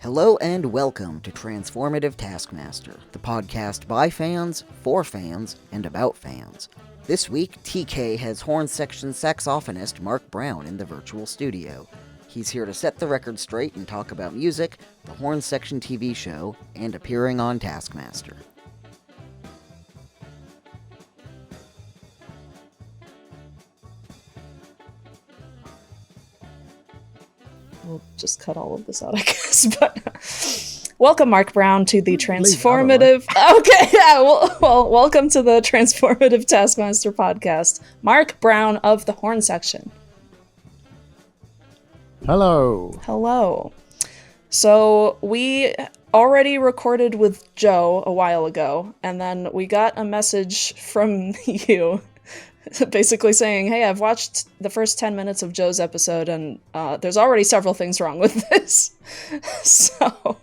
Hello and welcome to Transformative Taskmaster, the podcast by fans, for fans, and about fans. This week, TK has Horne Section saxophonist Mark Brown in the virtual studio. He's here to set the record straight and talk about music, the Horne Section TV show, and appearing on Taskmaster. We'll just cut all of this out, I guess. But welcome, Mark Brown, to the Transformative. Okay, yeah. Well, welcome to the Transformative Taskmaster podcast. Mark Brown of the Horne Section. Hello. So we already recorded with Joe a while ago, and then we got a message from you. Basically saying, hey, I've watched the first 10 minutes of Joe's episode, and there's already several things wrong with this. So...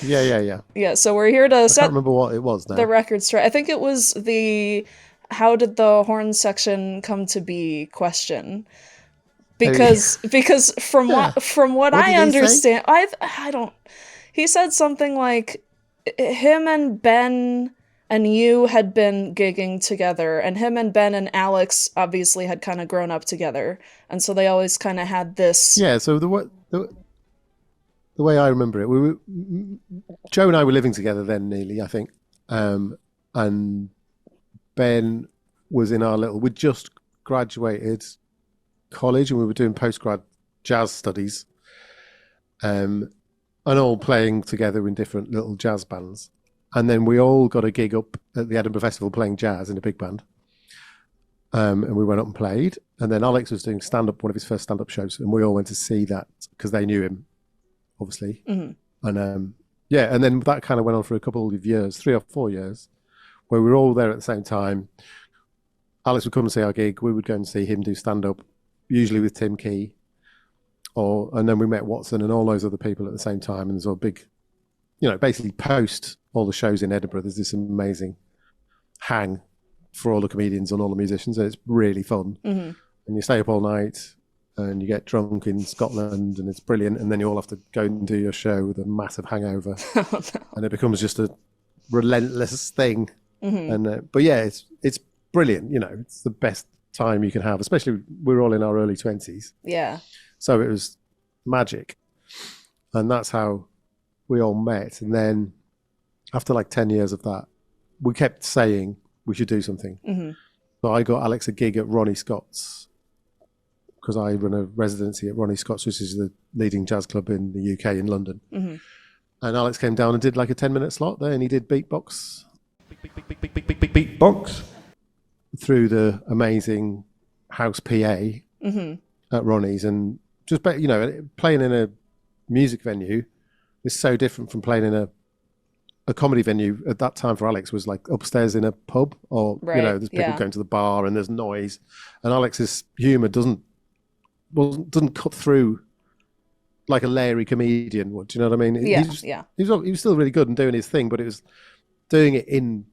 Yeah, so we're here to set... I can't remember what it was now. The record straight. I think it was the how did the Horne Section come to be question. Because from what I understand... I don't... He said something like, him and Ben... and you had been gigging together, and him and Ben and Alex obviously had kind of grown up together, and so they always kind of had this... Yeah, so the way I remember it, Joe and I were living together then nearly, I think, and Ben was in our we'd just graduated college, and we were doing post-grad jazz studies, and all playing together in different little jazz bands. And then we all got a gig up at the Edinburgh Festival playing jazz in a big band. And we went up and played. And then Alex was doing stand-up, one of his first stand-up shows. And we all went to see that because they knew him, obviously. Mm-hmm. And and then that kind of went on for a couple of years, 3 or 4 years, where we were all there at the same time. Alex would come and see our gig. We would go and see him do stand-up, usually with Tim Key. And then we met Watson and all those other people at the same time. And there's a big... basically post all the shows in Edinburgh, there's this amazing hang for all the comedians and all the musicians, and it's really fun. Mm-hmm. And you stay up all night and you get drunk in Scotland, and it's brilliant. And then you all have to go and do your show with a massive hangover. Oh, no. And it becomes just a relentless thing. Mm-hmm. And but yeah, it's brilliant. It's the best time you can have, especially we're all in our early 20s. Yeah. So it was magic, and that's how we all met. And then after 10 years of that, we kept saying we should do something. Mm-hmm. So I got Alex a gig at Ronnie Scott's, because I run a residency at Ronnie Scott's, which is the leading jazz club in the UK in London. Mm-hmm. And Alex came down and did a 10-minute slot there, and he did beatbox. Beatbox? Through the amazing house PA mm-hmm. at Ronnie's. And just, playing in a music venue is so different from playing in a comedy venue. At that time for Alex was upstairs in a pub, or right. There's people going to the bar and there's noise, and Alex's humor doesn't cut through like a Larry comedian would. Do you know what I mean? He was still really good and doing his thing, but it was doing it in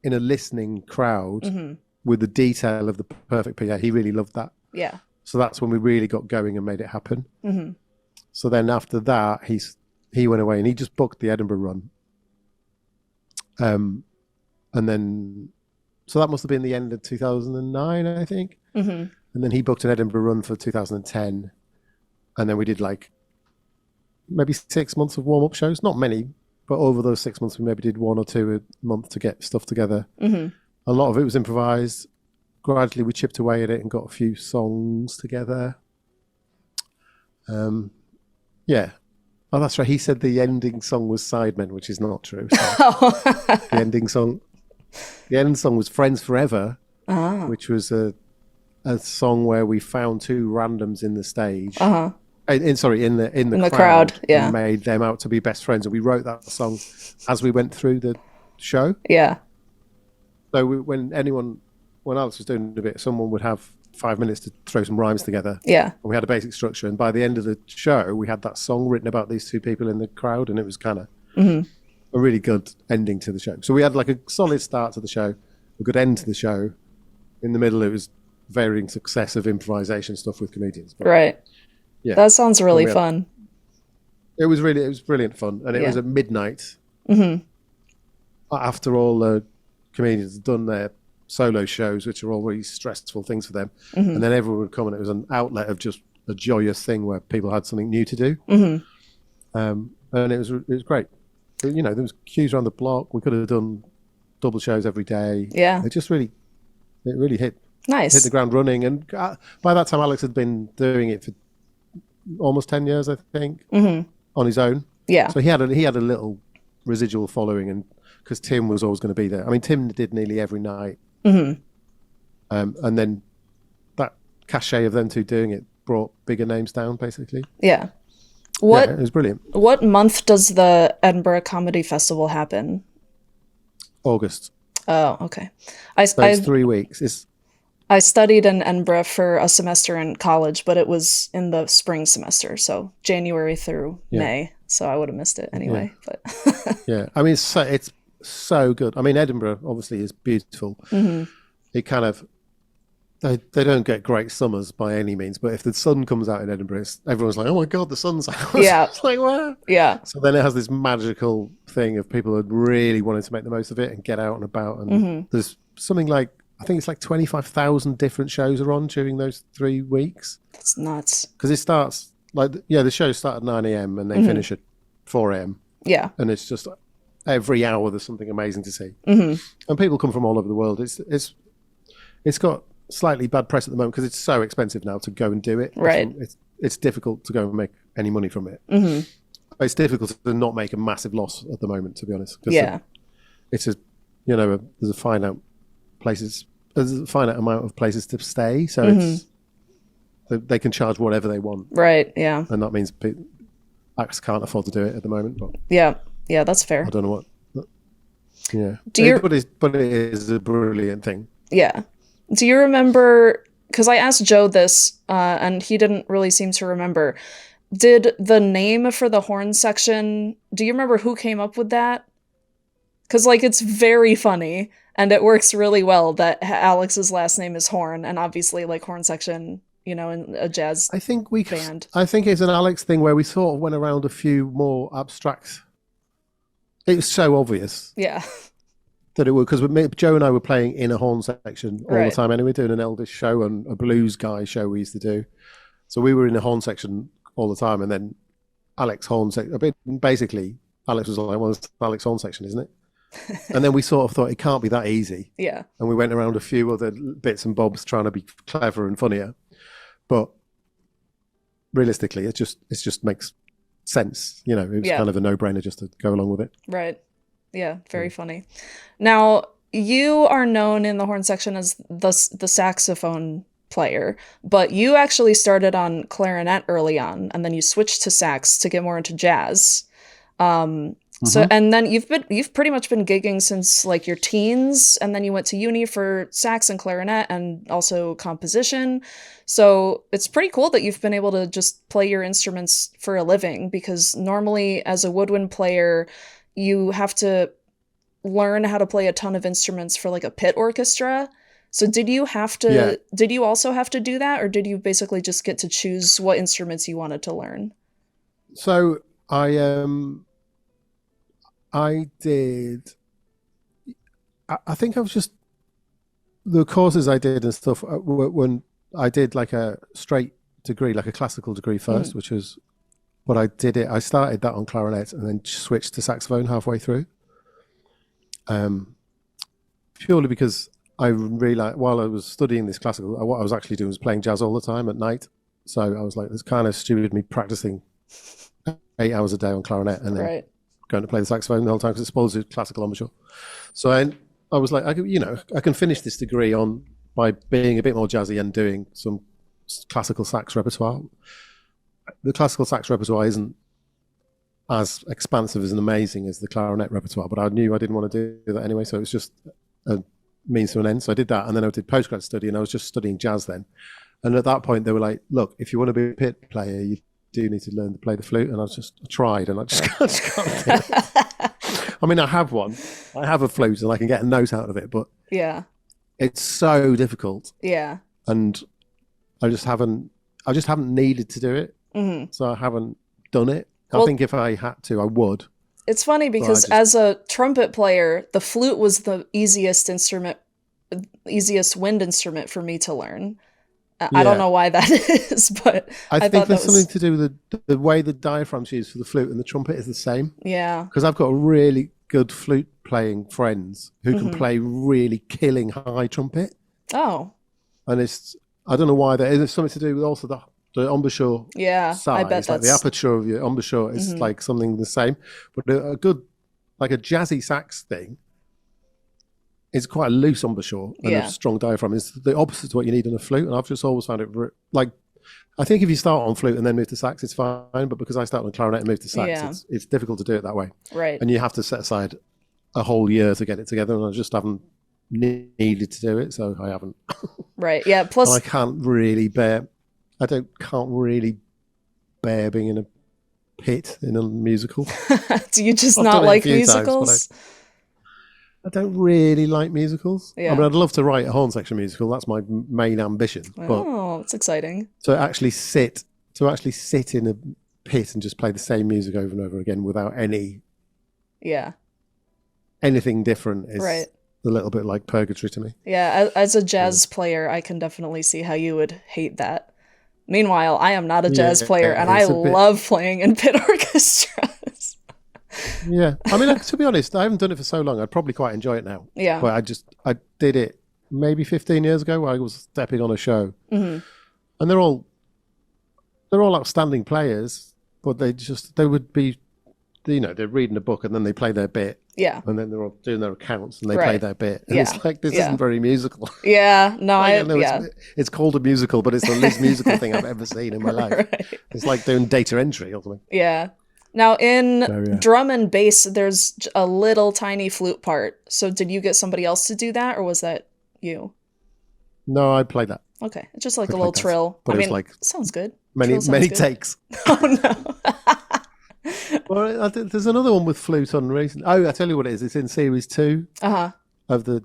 a listening crowd mm-hmm. with the detail of the perfect PA. He really loved that. Yeah. So that's when we really got going and made it happen. Mm-hmm. So then after that, he went away and he just booked the Edinburgh run. And then, so that must have been the end of 2009, I think. Mm-hmm. And then he booked an Edinburgh run for 2010. And then we did maybe 6 months of warm-up shows. Not many, but over those 6 months, we maybe did 1 or 2 a month to get stuff together. Mm-hmm. A lot of it was improvised. Gradually, we chipped away at it and got a few songs together. Yeah. Oh, that's right. He said the ending song was Sidemen, which is not true. So the ending song was Friends Forever, which was a song where we found 2 randoms in the stage. Uh-huh. In the crowd, yeah. And made them out to be best friends, and we wrote that song as we went through the show. Yeah. So when Alex was doing a bit, someone would have 5 minutes to throw some rhymes together. Yeah. And we had a basic structure. And by the end of the show, we had that song written about these 2 people in the crowd. And it was kind of mm-hmm. a really good ending to the show. So we had a solid start to the show, a good end to the show. In the middle, it was varying success of improvisation stuff with comedians. But, right. Yeah. That sounds really fun. It was brilliant fun, and it was at midnight after all the comedians had done their solo shows, which are always stressful things for them, and then everyone would come, and it was an outlet of just a joyous thing where people had something new to do, and it was great. You know, there was queues around the block. We could have done double shows every day. Yeah, it really hit nice. The ground running, and by that time Alex had been doing it for almost 10 years, I think, on his own. Yeah, so he had a little residual following, and because Tim was always going to be there. I mean, Tim did nearly every night, and then that cachet of them two doing it brought bigger names down, basically. Yeah. It was brilliant. What month does the Edinburgh Comedy Festival happen? August. Oh, okay. It's 3 weeks. I studied in Edinburgh for a semester in college, but it was in the spring semester, so January through May. So I would have missed it anyway. Yeah. But yeah, I mean, it's so good. I mean, Edinburgh obviously is beautiful. It kind of they don't get great summers by any means, but if the sun comes out in Edinburgh, everyone's like, "Oh my god, the sun's out!" Yeah, it's like, "Wow!" Yeah. So then it has this magical thing of people that really wanting to make the most of it and get out and about. And there's something like, I think it's like 25,000 different shows are on during those 3 weeks. That's nuts. Because it starts the shows start at 9 a.m. and they finish at 4 a.m. Yeah. And it's just every hour there's something amazing to see. And people come from all over the world. It's got slightly bad press at the moment because it's so expensive now to go and do it. Right. It's difficult to go and make any money from it. It's difficult to not make a massive loss at the moment, to be honest. Yeah. There's a finite amount of places to stay, so they can charge whatever they want. Right. Yeah. And that means acts can't afford to do it at the moment. But yeah, that's fair. I don't know what. Yeah. But it is a brilliant thing. Yeah. Do you remember? Because I asked Joe this, and he didn't really seem to remember. Did the name for the Horne Section? Do you remember who came up with that? Because it's very funny. And it works really well that Alex's last name is Horne, and obviously Horne Section, in a jazz band. I think it's an Alex thing where we sort of went around a few more abstract. It was so obvious. Yeah. That it would, because Joe and I were playing in a Horne Section all the time anyway, doing an Elvis show and a blues guy show we used to do. So we were in a Horne Section all the time, and then Alex Horne Section. Basically, Alex was like, "Well, it's Alex Horne Section, isn't it?" And then we sort of thought it can't be that easy. Yeah. And we went around a few other bits and bobs trying to be clever and funnier, but realistically, it just makes sense. It was kind of a no-brainer just to go along with it. Right. Yeah. Very funny. Now, you are known in the Horne Section as the saxophone player, but you actually started on clarinet early on, and then you switched to sax to get more into jazz. So, and then you've pretty much been gigging since your teens, and then you went to uni for sax and clarinet and also composition. So it's pretty cool that you've been able to just play your instruments for a living, because normally as a woodwind player, you have to learn how to play a ton of instruments for a pit orchestra. So did you also have to do that, or did you basically just get to choose what instruments you wanted to learn? So I did. I think I was just the courses I did and stuff when I did a straight degree, a classical degree first, which was what I did. I started that on clarinet and then switched to saxophone halfway through. Purely because I realized while I was studying this classical, what I was actually doing was playing jazz all the time at night. So I was like, it's kind of stupid me practicing 8 hours a day on clarinet and then going to play the saxophone the whole time, because it spoils the classical embouchure. So I was like, I can finish this degree by being a bit more jazzy and doing some classical sax repertoire. The classical sax repertoire isn't as expansive and amazing as the clarinet repertoire, but I knew I didn't want to do that anyway, so it was just a means to an end. So I did that, and then I did postgrad study, and I was just studying jazz then. And at that point, they were like, "Look, if you want to be a pit player, you do need to learn to play the flute." And I tried, and I just can't do it. I mean, I have one. I have a flute, and I can get a note out of it, but it's so difficult. Yeah. And I just haven't needed to do it, so I haven't done it. I think if I had to, I would. It's funny because as a trumpet player, the flute was the easiest wind instrument for me to learn. I don't know why that is, but I think there's something to do with the way the diaphragm's used for the flute and the trumpet is the same. Yeah. Because I've got really good flute playing friends who can play really killing high trumpet. Oh. And I don't know why that is. It's something to do with also the embouchure size. I bet like the aperture of your embouchure is like something the same. But a good, like a jazzy sax thing, is quite a loose embouchure and a strong diaphragm. It's the opposite to what you need in a flute. And I've just always found it like, I think if you start on flute and then move to sax, it's fine. But because I started on clarinet and moved to sax, it's difficult to do it that way. Right. And you have to set aside a whole year to get it together. And I just haven't needed to do it, so I haven't. Right. Yeah. Plus, I can't really bear being in a pit in a musical. Do you just not like musicals? I don't really like musicals. Yeah. I mean, I'd love to write a Horne Section musical. That's my main ambition. Oh, it's exciting. To actually sit in a pit and just play the same music over and over again without anything different is a little bit like purgatory to me. Yeah, as a jazz player, I can definitely see how you would hate that. Meanwhile, I am not a jazz player, and I love playing in pit orchestras. Yeah, I mean, to be honest, I haven't done it for so long. I'd probably quite enjoy it now. Yeah, but I did it maybe 15 years ago where I was stepping on a show, and they're all outstanding players, but they would be, they're reading a book and then they play their bit. Yeah, and then they're all doing their accounts and they play their bit. And it's like, this isn't very musical. Yeah, no, it's called a musical, but it's the least musical thing I've ever seen in my life. Right. It's like doing data entry or something. Yeah. Now, in drum and bass, there's a little tiny flute part. So did you get somebody else to do that, or was that you? No, I played that. Okay. It's just like a little trill. But it's like sounds good. Many takes. Oh, no. Well, there's another one with flute on recent. Oh, I tell you what it is. It's in series 2 of the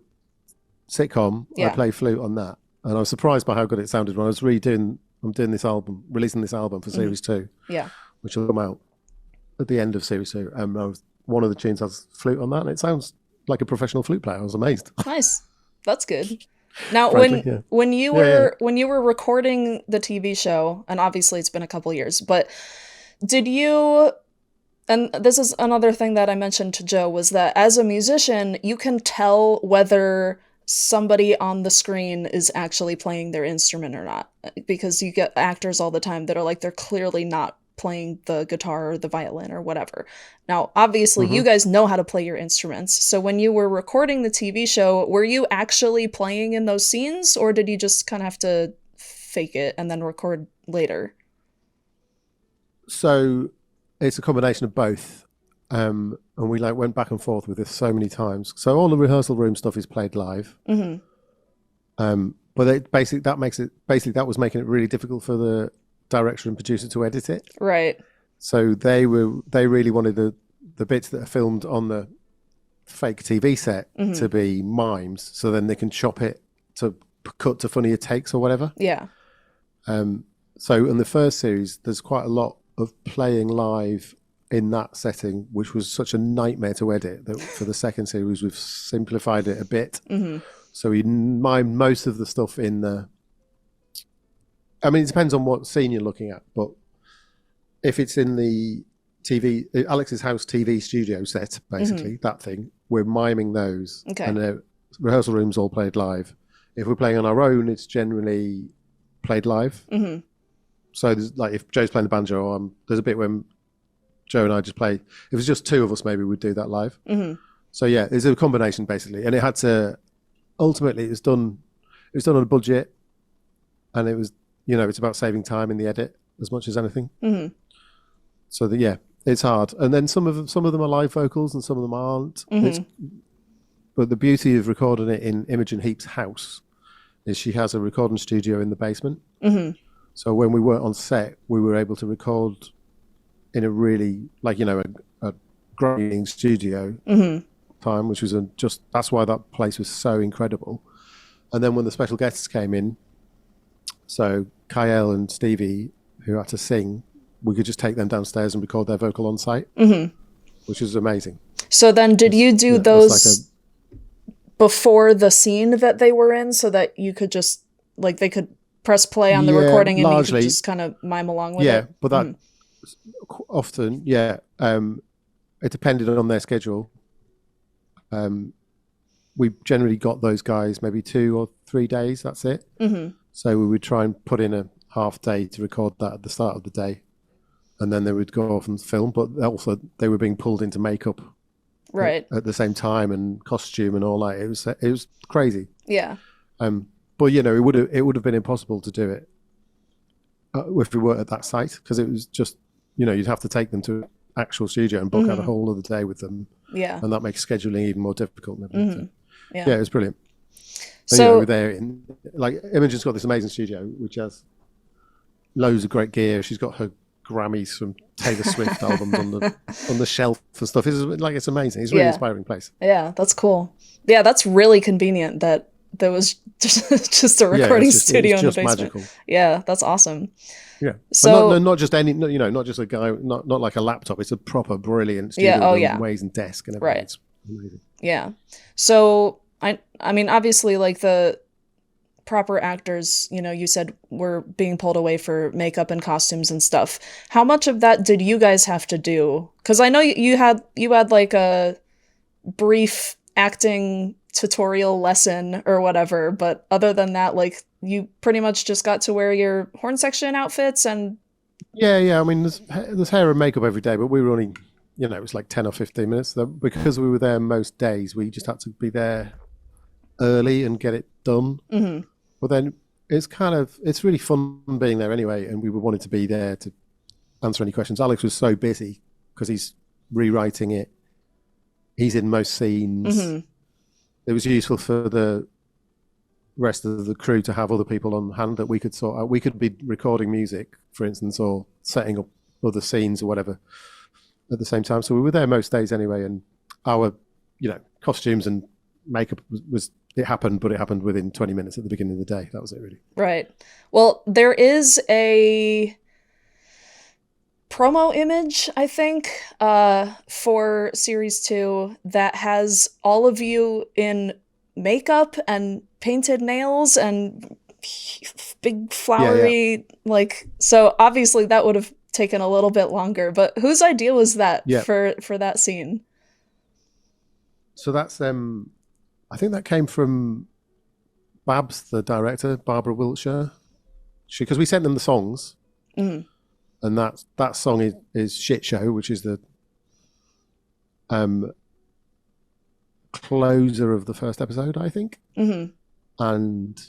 sitcom. I play flute on that. And I was surprised by how good it sounded when I was releasing this album for series 2. Yeah. Which will come out at the end of series 2. One of the tunes has flute on that, and it sounds like a professional flute player. I was amazed. Nice. That's good. Now, Frankly, when you were recording the TV show, and obviously it's been a couple years, but did you, and this is another thing that I mentioned to Joe, was that as a musician, you can tell whether somebody on the screen is actually playing their instrument or not, because you get actors all the time that are like, they're clearly not playing the guitar or the violin or whatever. Now, obviously, you guys know how to play your instruments. So when you were recording the TV show, were you actually playing in those scenes, or did you just kind of have to fake it and then record later? So it's a combination of both. And we went back and forth with this so many times. So all the rehearsal room stuff is played live. But that was making it really difficult for the director and producer to edit it. Right. So they really wanted the bits that are filmed on the fake TV set to be mimes, so then they can chop it to cut to funnier takes or whatever. Yeah. So in the first series, there's quite a lot of playing live in that setting, which was such a nightmare to edit, that for the second series we've simplified it a bit. So we mime most of the stuff in the, I mean, it depends on what scene you're looking at, but if it's in the Alex's house TV studio set, basically, that thing, we're miming those. Okay. And the rehearsal room's all played live. If we're playing on our own, it's generally played live. So there's, if Joe's playing the banjo, there's a bit when Joe and I just play. If it was just two of us, maybe we'd do that live. So yeah, there's a combination basically, and it had to. Ultimately, it was done on a budget, and it was, it's about saving time in the edit as much as anything. So it's hard, and then some of them are live vocals and some of them aren't. But the beauty of recording it in Imogen Heap's house is she has a recording studio in the basement. So when we weren't on set, we were able to record in a really a grinding studio time, which was that's why that place was so incredible. And then when the special guests came in, so Kyle and Stevie, who had to sing we could just take them downstairs and record their vocal on site, which is amazing. So then did you do those before the scene that they were in so that you could just, like, they could press play on the recording and largely, you could just kind of mime along with it? Yeah, but that often, it depended on their schedule. We generally got those guys maybe 2 or 3 days, that's it. So we would try and put in a half day to record that at the start of the day, and then they would go off and film, but also they were being pulled into makeup at the same time and costume and all that. It was crazy. Yeah. But you know, it would have been impossible to do it if we weren't at that site, because it was just, you know, you'd have to take them to an actual studio and book out a whole other day with them. Yeah. And that makes scheduling even more difficult. So, yeah, it was brilliant. So you know, there, like, Imogen's got this amazing studio which has loads of great gear. She's got her Grammys from Taylor Swift albums on the shelf and stuff. It's amazing. It's a really inspiring place. Yeah, that's cool. Yeah, that's really convenient that there was just a recording studio in the basement. Magical. Yeah, that's awesome. Yeah. So not just any, you know, not just a guy, not like a laptop. It's a proper brilliant studio with ways and desk and everything. Right. It's amazing. Yeah. So I mean, obviously, like, the proper actors, you know, you said were being pulled away for makeup and costumes and stuff. How much of that did you guys have to do? Because I know you had like a brief acting tutorial lesson or whatever, but other than that, like, you pretty much just got to wear your Horne Section outfits and I mean, there's hair and makeup every day, but we were only, you know, it was like 10 or 15 minutes. So because we were there most days, we just had to be there early and get it done. But then it's really fun being there anyway, and we wanted to be there to answer any questions. Alex was so busy because he's rewriting it. He's in most scenes. It was useful for the rest of the crew to have other people on hand that we could sort out. We could be recording music, for instance, or setting up other scenes or whatever at the same time. So we were there most days anyway, and our, you know, costumes and makeup was it happened within 20 minutes at the beginning of the day. That was it, really. Right. Well, there is a promo image, I think, for series 2 that has all of you in makeup and painted nails and big flowery like, so obviously that would have taken a little bit longer, but whose idea was that for that scene? So that's I think that came from Babs, the director, Barbara Wiltshire, because we sent them the songs, and that song is Shit Show, which is the closer of the first episode, I think. And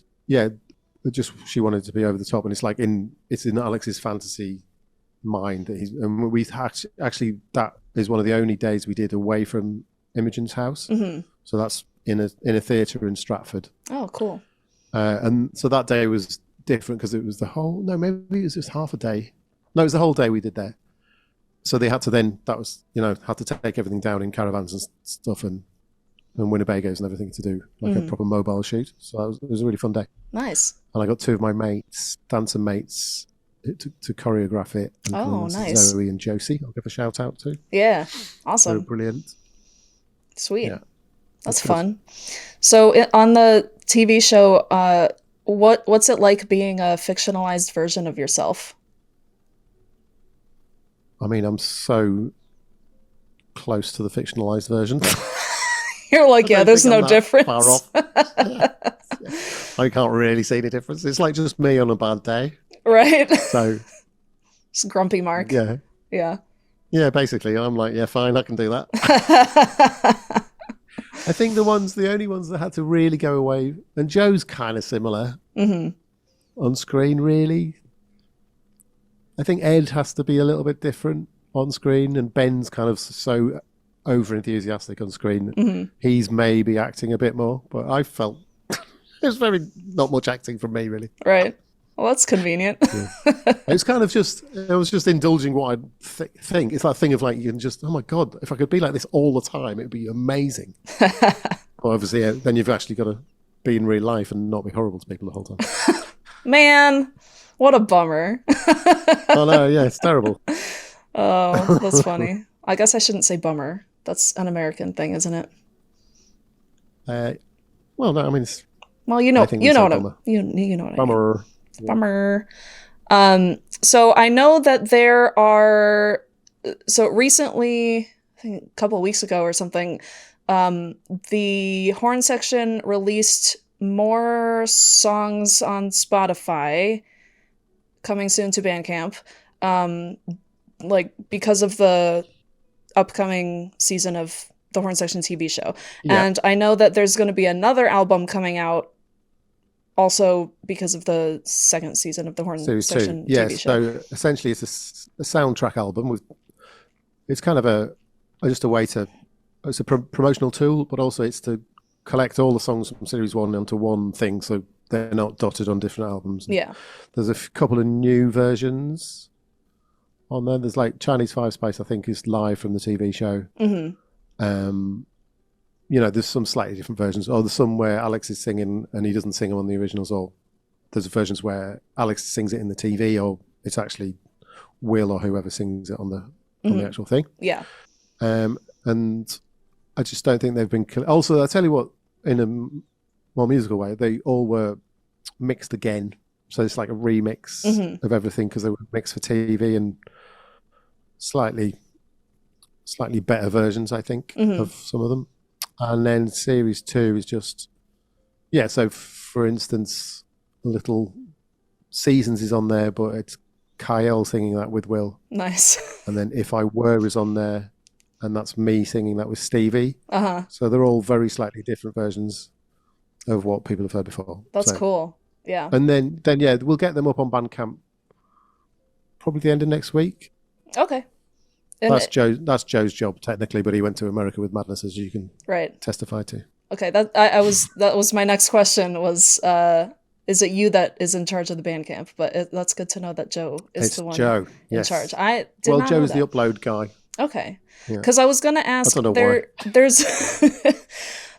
she wanted to be over the top, and it's in Alex's fantasy mind that and we actually that is one of the only days we did away from Imogen's house. So that's in a theatre in Stratford. Oh, cool. And so that day was different because it was maybe it was just half a day. No, it was the whole day we did there. So they had to had to take everything down in caravans and stuff and Winnebagos and everything to do, like a proper mobile shoot. So it was a really fun day. Nice. And I got 2 of my dancer mates, to choreograph it. Nice. Zoe and Josie, I'll give a shout out to. Yeah, awesome. They're brilliant. Sweet. Yeah. That's fun. So on the TV show, what's it like being a fictionalized version of yourself? I mean, I'm so close to the fictionalized version. You're like, there's no difference. Far off. I can't really see the difference. It's like just me on a bad day. Right. So it's grumpy Mark. Yeah. Yeah. Yeah, basically. I'm like, yeah, fine, I can do that. I think the only ones that had to really go away, and Joe's kind of similar on screen, really. I think Ed has to be a little bit different on screen, and Ben's kind of so over enthusiastic on screen. He's maybe acting a bit more, but I felt it was very not much acting from me, really. Right. Well, that's convenient. It's kind of I was just indulging what I think. It's that thing of like, you can just, oh my God, if I could be like this all the time, it'd be amazing. Well, obviously, then you've actually got to be in real life and not be horrible to people the whole time. Man, What a bummer. Oh no, yeah, it's terrible. Oh, that's funny. I guess I shouldn't say bummer. That's an American thing, isn't it? Well, no, I mean, it's, Well, I think we say bummer. you know what I mean. Bummer. Bummer. So I know that there are. So recently, I think a couple of weeks ago or something, the Horne Section released more songs on Spotify, coming soon to Bandcamp, like because of the upcoming season of the Horne Section TV show. Yeah. And I know that there's going to be another album coming out also because of the second season of the Horne Series Section 2. TV Yes, show. so essentially it's a soundtrack album with, it's kind of just a way to, it's a promotional tool, but also it's to collect all the songs from Series 1 onto one thing, so they're not dotted on different albums. Yeah. There's a couple of new versions on there. There's like Chinese Five Spice, I think, is live from the TV show. Mm-hmm. You know, there's some slightly different versions. Or there's some where Alex is singing and he doesn't sing them on the originals. Or there's versions where Alex sings it in the TV, or it's actually Will or whoever sings it on the actual thing. Yeah. And I just don't think they've been. Also, I'll tell you what, in a more musical way, they all were mixed again. So it's like a remix of everything because they were mixed for TV and slightly better versions, I think, of some of them. And then Series 2 is just, yeah, so for instance, Little Seasons is on there, but it's Kyle singing that with Will. Nice. And then If I Were is on there, and that's me singing that with Stevie. Uh-huh. So they're all very slightly different versions of what people have heard before. That's cool. Yeah. And then yeah, we'll get them up on Bandcamp probably the end of next week. Okay. And That's Joe's job technically, but he went to America with Madness, as you can testify to. Okay, that was my next question was, is it you that is in charge of the Bandcamp? But that's good to know that Joe is the one Joe, in charge. I did well, not Joe know is that. the upload guy. Okay, because I was gonna ask. I don't know why.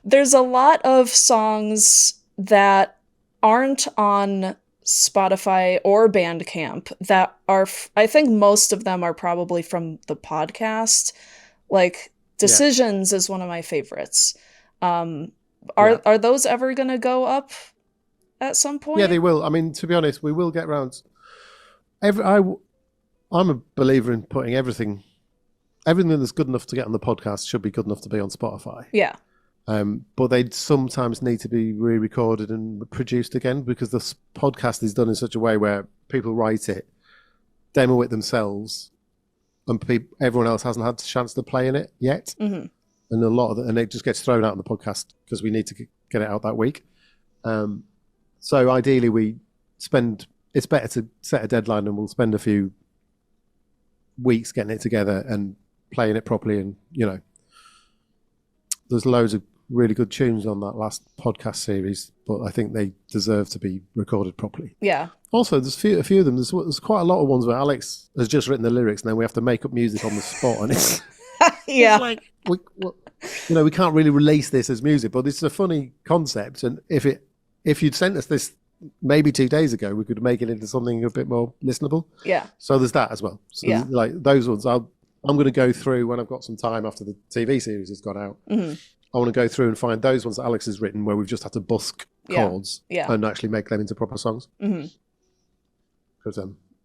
There's a lot of songs that aren't on Spotify or Bandcamp that are, I think most of them are probably from the podcast. Like Decisions is one of my favorites. Are those ever going to go up at some point? Yeah, they will. I mean, to be honest, we will get around. I'm a believer in putting everything that's good enough to get on the podcast should be good enough to be on Spotify. Yeah. But they sometimes need to be re-recorded and produced again because the podcast is done in such a way where people write it, demo it themselves, and everyone else hasn't had the chance to play in it yet. Mm-hmm. And a lot of it, and it just gets thrown out on the podcast because we need to get it out that week. So ideally, it's better to set a deadline, and we'll spend a few weeks getting it together and playing it properly. And there's loads of really good tunes on that last podcast series, but I think they deserve to be recorded properly. Yeah. Also, there's a few of them. There's quite a lot of ones where Alex has just written the lyrics, and then we have to make up music on the spot, and it's yeah. It's like we can't really release this as music, but it's a funny concept. And if you'd sent us this maybe 2 days ago, we could make it into something a bit more listenable. Yeah. So there's that as well. So like those ones, I'm going to go through when I've got some time after the TV series has gone out. Mm-hmm. I want to go through and find those ones that Alex has written where we've just had to busk chords and actually make them into proper songs. Because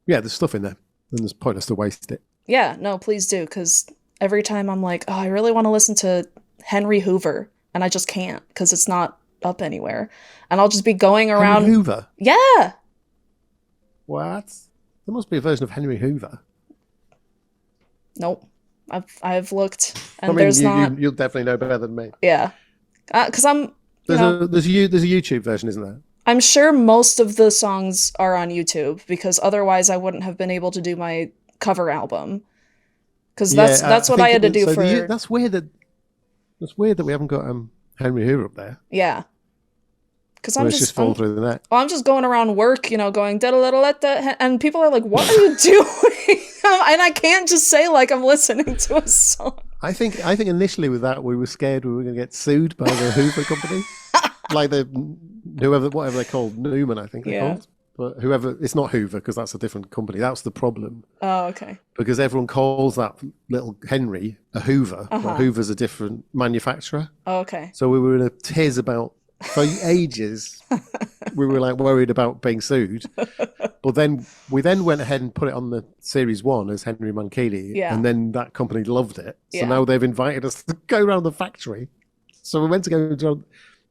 there's stuff in there, and it's pointless to waste it. Yeah, no, please do, because every time I'm like, oh, I really want to listen to Henry Hoover, and I just can't because it's not up anywhere, and I'll just be going around. Henry Hoover? Yeah. What? There must be a version of Henry Hoover. Nope. I've looked, and there's not. You'll definitely know better than me. Yeah, because I'm. There's a YouTube version, isn't there? I'm sure most of the songs are on YouTube because otherwise I wouldn't have been able to do my cover album. Because that's what I had to do for. That's weird that we haven't got Henry Hoover up there. Yeah. Because I'm just falling through the net. I'm just going around work, going da-da-da-da-da, and people are like, "What are you doing?" And I can't just say like I'm listening to a song. I think initially with that we were scared we were going to get sued by the Hoover company, like whatever they're called, Newman, I think they're called. but whoever, it's not Hoover because that's a different company. That's the problem. Oh, okay. Because everyone calls that little Henry a Hoover, but Hoover's a different manufacturer. Oh, okay. So we were in a tiz about, for ages, we were like worried about being sued. But then we went ahead and put it on the Series 1 as Henry Mancini. Yeah. And then that company loved it. So Yeah. now they've invited us to go around the factory. So we're meant to go,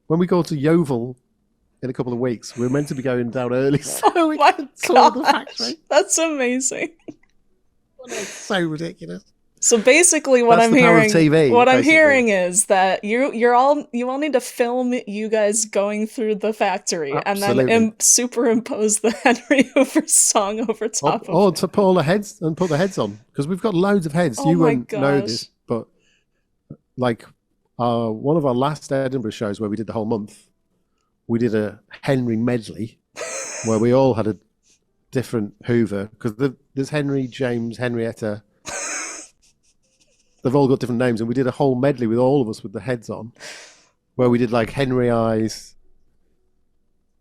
when we go to Yeovil in a couple of weeks, we're meant to be going down early so we can tour the factory. That's amazing. It's so ridiculous. So basically, what That's I'm the power of hearing, TV, what I'm basically. hearing is that you all need to film you guys going through the factory Absolutely. and then superimpose the Henry Hoover song over top of Or it. to put all the heads and put the heads on, because we've got loads of heads. Oh You my won't know gosh. this, but like one of our last Edinburgh shows where we did the whole month, we did a Henry medley where we all had a different Hoover, because there's Henry, James, Henrietta. They've all got different names, and we did a whole medley with all of us with the heads on, where we did like Henry Eyes.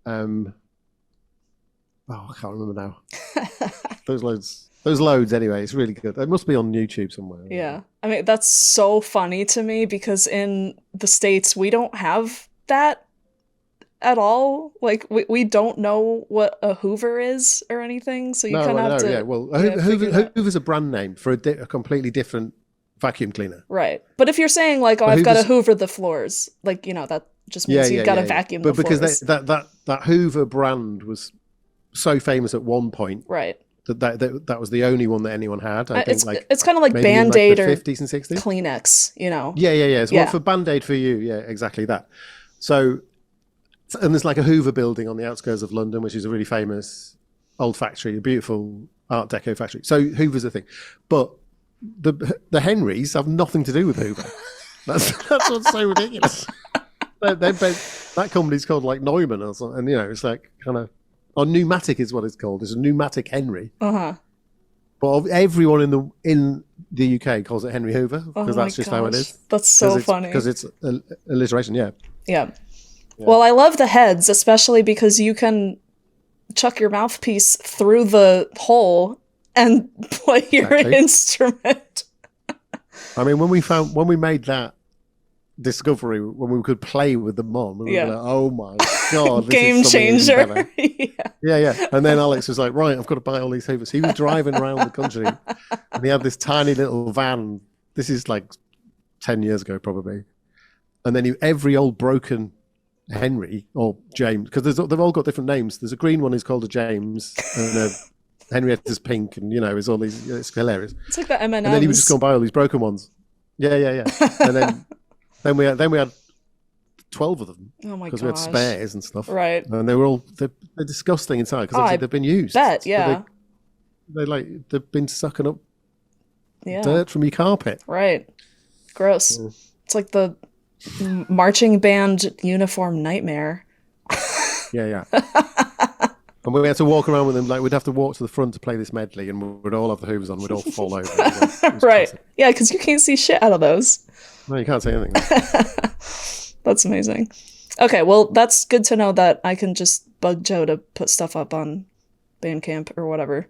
I can't remember now. There's loads anyway. It's really good. It must be on YouTube somewhere. Yeah. I mean, that's so funny to me because in the States, we don't have that at all. Like, we don't know what a Hoover is or anything. So you kind of have to. Yeah. Well, figure that- Hoover's a brand name for a completely different vacuum cleaner. Right. But if you're saying, like, oh, But I've got to Hoover's- Hoover the floors, like, that just means you've got to vacuum the But because floors. that Hoover brand was so famous at one point Right. that was the only one that anyone had. I think It's kind of like maybe in, Band-Aid the or 50s and 60s. Kleenex, Yeah. So Yeah. for Band-Aid for you, yeah, exactly that. So, and there's like a Hoover building on the outskirts of London, which is a really famous old factory, a beautiful Art Deco factory. So Hoover's a thing, but the Henrys have nothing to do with Hoover. That's what's so ridiculous. That company's called like Neumann or something, and it's like kind of, or Pneumatic is what it's called. It's a Pneumatic Henry. But everyone in the UK calls it Henry Hoover because that's just how it is. That's so funny. Because it's alliteration, yeah. Yeah. Well, I love the heads, especially because you can chuck your mouthpiece through the hole and play your Exactly. instrument. I mean, when we made that discovery, when we could play with them on, we were like, oh my God, this Game is something even changer. better. Yeah. Yeah. And then Alex was like, right, I've got to buy all these Hoovers. He was driving around the country and he had this tiny little van. This is like 10 years ago, probably. And then every old broken Henry or James, because they've all got different names. There's a green one is called a James and a Henrietta's pink, and it's all these. It's hilarious. It's like the M&Ms. And then he would just go and buy all these broken ones. Yeah. And then we had 12 of them. Oh my because we had gosh. spares and stuff. Right. And they were they're disgusting inside because obviously they've been used. Bet, yeah. They've been sucking up Yeah. dirt from your carpet. Right. Gross. It's like the marching band uniform nightmare. Yeah. And we had to walk around with them, like we'd have to walk to the front to play this medley, and we'd all have the Hoovers on, we'd all fall over. It was Right. classic. Yeah, because you can't see shit out of those. No, you can't say anything. That's amazing. Okay, well, that's good to know that I can just bug Joe to put stuff up on Bandcamp or whatever.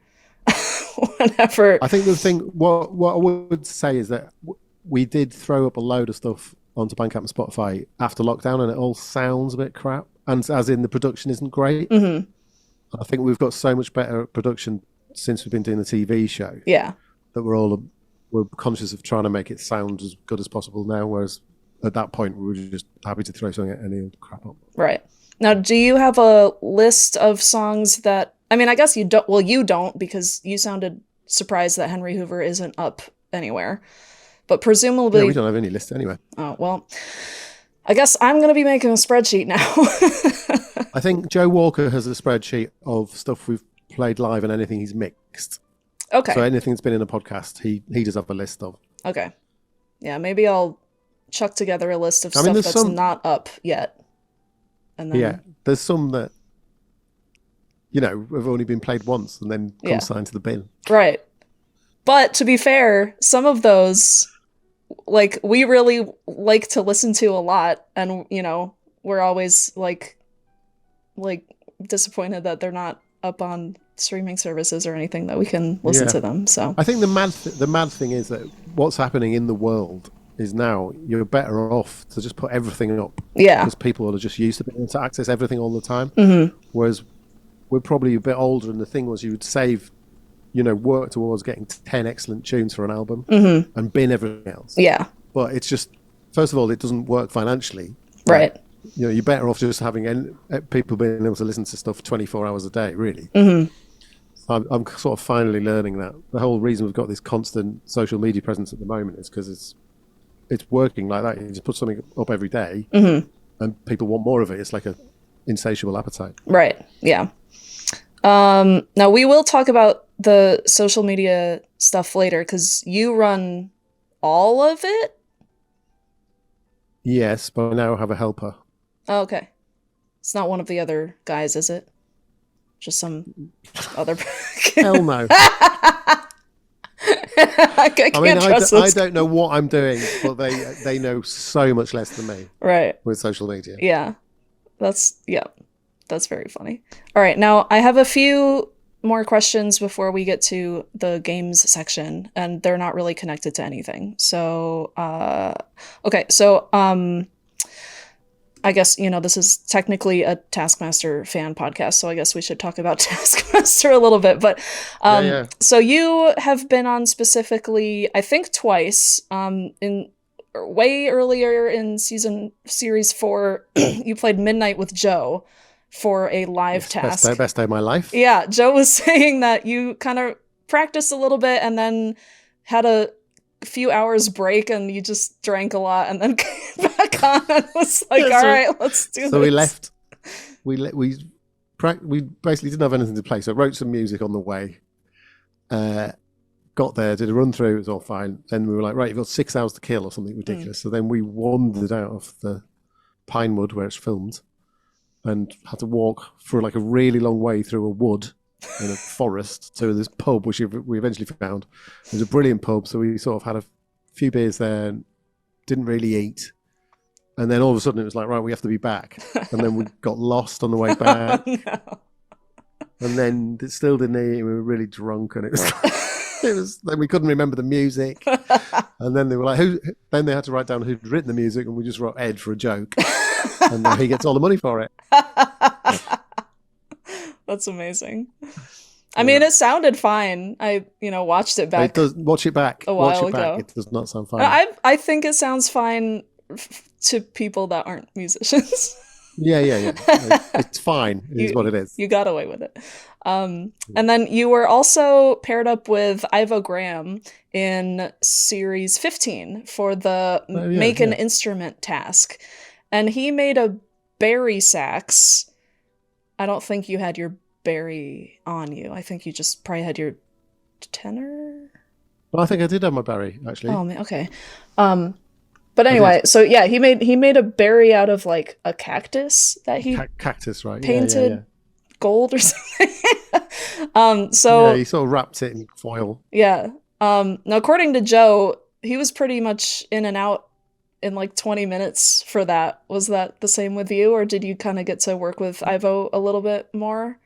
Whenever. I think the thing, what I would say is that we did throw up a load of stuff onto Bandcamp and Spotify after lockdown, and it all sounds a bit crap, and as in the production isn't great. Mm-hmm. I think we've got so much better production since we've been doing the TV show. Yeah. That we're conscious of trying to make it sound as good as possible now, whereas at that point we were just happy to throw something any old crap up. Right. Now, do you have a list of songs that, I mean, I guess you don't, well, you don't, because you sounded surprised that Henry Hoover isn't up anywhere, but presumably... Yeah, we don't have any list anyway. Oh, well, I guess I'm going to be making a spreadsheet now. I think Joe Walker has a spreadsheet of stuff we've played live and anything he's mixed. Okay. So anything that's been in a podcast, he does have a list of. Okay. Yeah, maybe I'll chuck together a list of stuff there's that's not up yet. And then... Yeah, there's some that, have only been played once and then consigned to the bin. Right. But to be fair, some of those, like, we really like to listen to a lot, and, we're always, like disappointed that they're not up on streaming services or anything that we can listen to them. So I think the mad thing is that what's happening in the world is now you're better off to just put everything up. Yeah. Because people are just used to being able to access everything all the time. Mm-hmm. Whereas we're probably a bit older, and the thing was you would save, work towards getting 10 excellent tunes for an album and bin everything else. Yeah. But it's just, first of all, it doesn't work financially. Right. You're better off just having people being able to listen to stuff 24 hours a day, really. Mm-hmm. I'm sort of finally learning that. The whole reason we've got this constant social media presence at the moment is because it's working like that. You just put something up every day and people want more of it. It's like a insatiable appetite. Right. Yeah. Now we will talk about the social media stuff later because you run all of it. Yes, but I now have a helper. Oh, okay. It's not one of the other guys, is it? Just some other. Hell no. I don't know what I'm doing, but they know so much less than me. Right. With social media. Yeah. That's very funny. All right. Now I have a few more questions before we get to the games section, and they're not really connected to anything. So, okay. So, I guess, this is technically a Taskmaster fan podcast, so I guess we should talk about Taskmaster a little bit. But So you have been on specifically, I think twice, in way earlier in series 4, you played Midnight with Joe for a live task. Best day of my life. Yeah, Joe was saying that you kind of practiced a little bit and then had a few hours break and you just drank a lot and then came back on and was like, all right, let's do this. So we left. We basically didn't have anything to play, so I wrote some music on the way. Got there, did a run through, it was all fine. Then we were like, right, you've got 6 hours to kill or something ridiculous. So then we wandered out of the Pinewood where it's filmed and had to walk for like a really long way through a wood in a forest to this pub, which we eventually found. It was a brilliant pub, so we sort of had a few beers there and didn't really eat. And then all of a sudden it was like, right, we have to be back. And then we got lost on the way back. Oh, no. And then it still didn't eat. We were really drunk and then we couldn't remember the music. And then they were like, then they had to write down who'd written the music, and we just wrote Ed for a joke. And now he gets all the money for it. That's amazing. I mean, it sounded fine. I, watched it back. It does. Watch it back. A while ago. It does not sound fine. I think it sounds fine to people that aren't musicians. Yeah. It's fine. It is what it is. You got away with it. And then you were also paired up with Ivo Graham in series 15 for the Make an Instrument task. And he made a bari sax. I don't think you had your bari on you. I think you just probably had your tenor. Well, I think I did have my bari, actually. Oh, man, okay. But anyway, so yeah, he made a bari out of like a cactus that he cactus, right? Painted gold or something. So he sort of wrapped it in foil. Yeah. Now, according to Joe, he was pretty much in and out in like 20 minutes for that. Was that the same with you, or did you kind of get to work with Ivo a little bit more?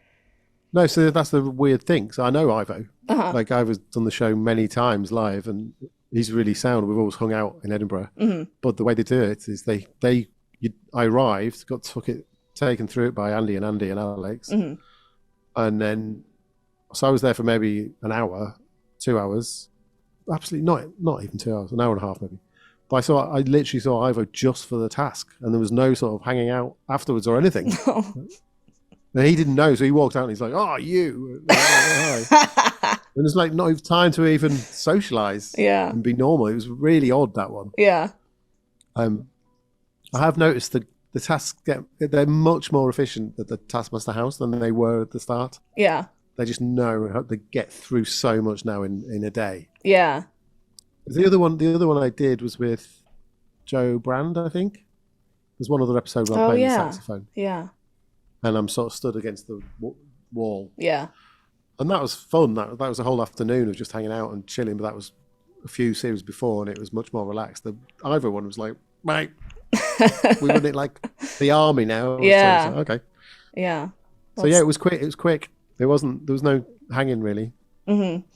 No, so that's the weird thing. So I know Ivo. Like Ivo's done the show many times live, and he's really sound. We've always hung out in Edinburgh. Mm-hmm. But the way they do it is I arrived, got taken through it by Andy and Alex, and then so I was there for maybe an hour, 2 hours, absolutely not even 2 hours, an hour and a half maybe. But I literally saw Ivo just for the task, and there was no sort of hanging out afterwards or anything. No. And he didn't know, so he walked out and he's like, "Oh, you!" And it's like not even time to even socialize, and be normal. It was really odd, that one. Yeah. I have noticed that the tasks they're much more efficient at the Taskmaster house than they were at the start. Yeah. They just know how to get through so much now in a day. Yeah. The other one I did was with Joe Brand, I think. There's one other episode where I'm playing the saxophone. Yeah. And I'm sort of stood against the wall. Yeah. And that was fun. That was a whole afternoon of just hanging out and chilling, but that was a few series before, and it was much more relaxed. The Ivo one was like, mate, we run it like the army now. Yeah. So okay. Yeah. So yeah, it was quick. It was quick. There was no hanging really. Mm-hmm.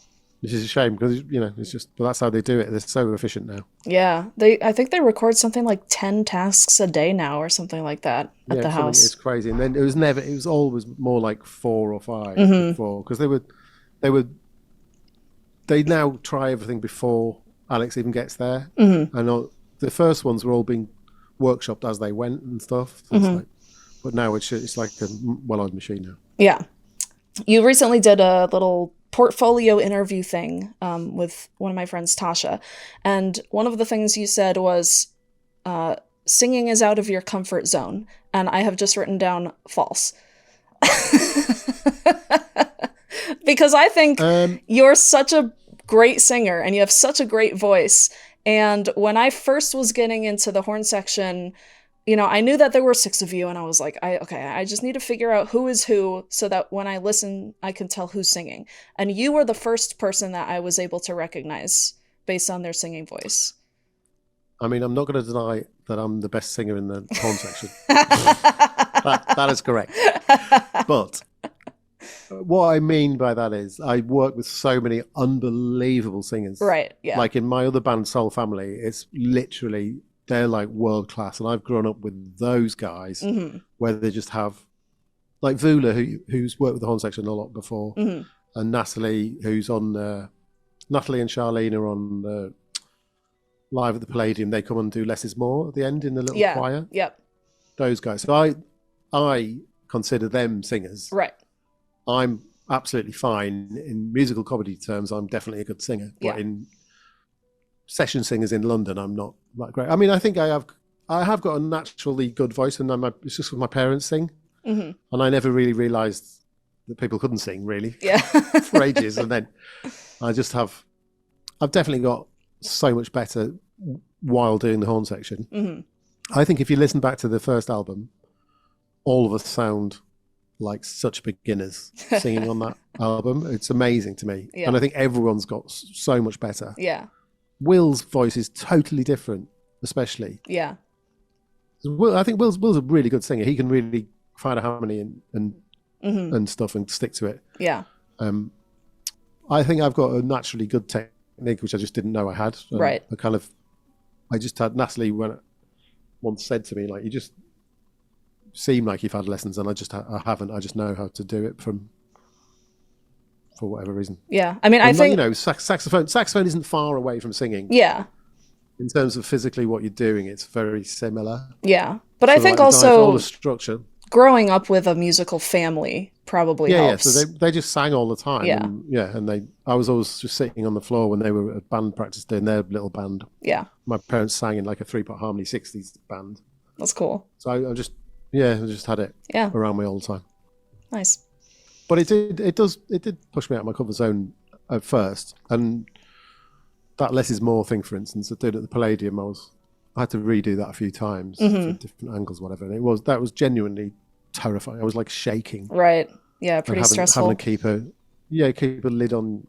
Which is a shame because it's just, but that's how they do it. They're so efficient now. Yeah, I think they record something like 10 tasks a day now or something like that at the house. It's crazy. And then it was always more like 4 or 5 Mm-hmm. before, because they now try everything before Alex even gets there. Mm-hmm. And the first ones were all being workshopped as they went and stuff. So Mm-hmm. but now it's like a well-oiled machine now. Yeah. You recently did a little portfolio interview thing with one of my friends, Tasha. And one of the things you said was singing is out of your comfort zone. And I have just written down false. Because I think you're such a great singer and you have such a great voice. And when I first was getting into the horn section, I knew that there were 6 of you, and I was like, I just need to figure out who is who so that when I listen, I can tell who's singing. And you were the first person that I was able to recognize based on their singing voice. I mean, I'm not going to deny that I'm the best singer in the horn section. that is correct. But what I mean by that is I work with so many unbelievable singers. Right, yeah. Like in my other band, Soul Family, it's literally... they're like world class, and I've grown up with those guys Mm-hmm. where they just have like Vula, who's worked with the horn section a lot before, Mm-hmm. and Natalie, who's on Natalie and Charlene are on live at the Palladium. They come and do Less Is More at the end in the little choir. Yep. Those guys. So I consider them singers. Right. I'm absolutely fine in musical comedy terms. I'm definitely a good singer, but in session singers in London, I'm not that great. I mean, I think I have got a naturally good voice, and it's just what my parents sing, Mm-hmm. and I never really realised that people couldn't sing really Yeah. for ages, and then I've definitely got so much better while doing the horn section. Mm-hmm. I think if you listen back to the first album, all of us sound like such beginners singing on that album. It's amazing to me, and I think everyone's got so much better. Yeah. Will's voice is totally different, especially. Yeah. I think Will's a really good singer. He can really find a harmony and stuff and stick to it. Yeah. I think I've got a naturally good technique, which I just didn't know I had. Right. I just had Natalie once said to me, like, you just seem like you've had lessons, and I haven't. I just know how to do it for whatever reason. Yeah. I mean, I think... saxophone isn't far away from singing. Yeah. In terms of physically what you're doing, it's very similar. Yeah. But So I think like also all the structure. growing up with a musical family probably helps. So they just sang all the time. Yeah. And I was always just sitting on the floor when they were at band practice doing their little band. Yeah. My parents sang in like a 3-part harmony 60s band. That's cool. So I just had it around me all the time. Nice. But it did push me out of my comfort zone at first, and that Less Is More thing, for instance, I did at the Palladium. I had to redo that a few times for different angles, whatever. And that was genuinely terrifying. I was like shaking. Right. Yeah. Pretty stressful. Having to keep a lid on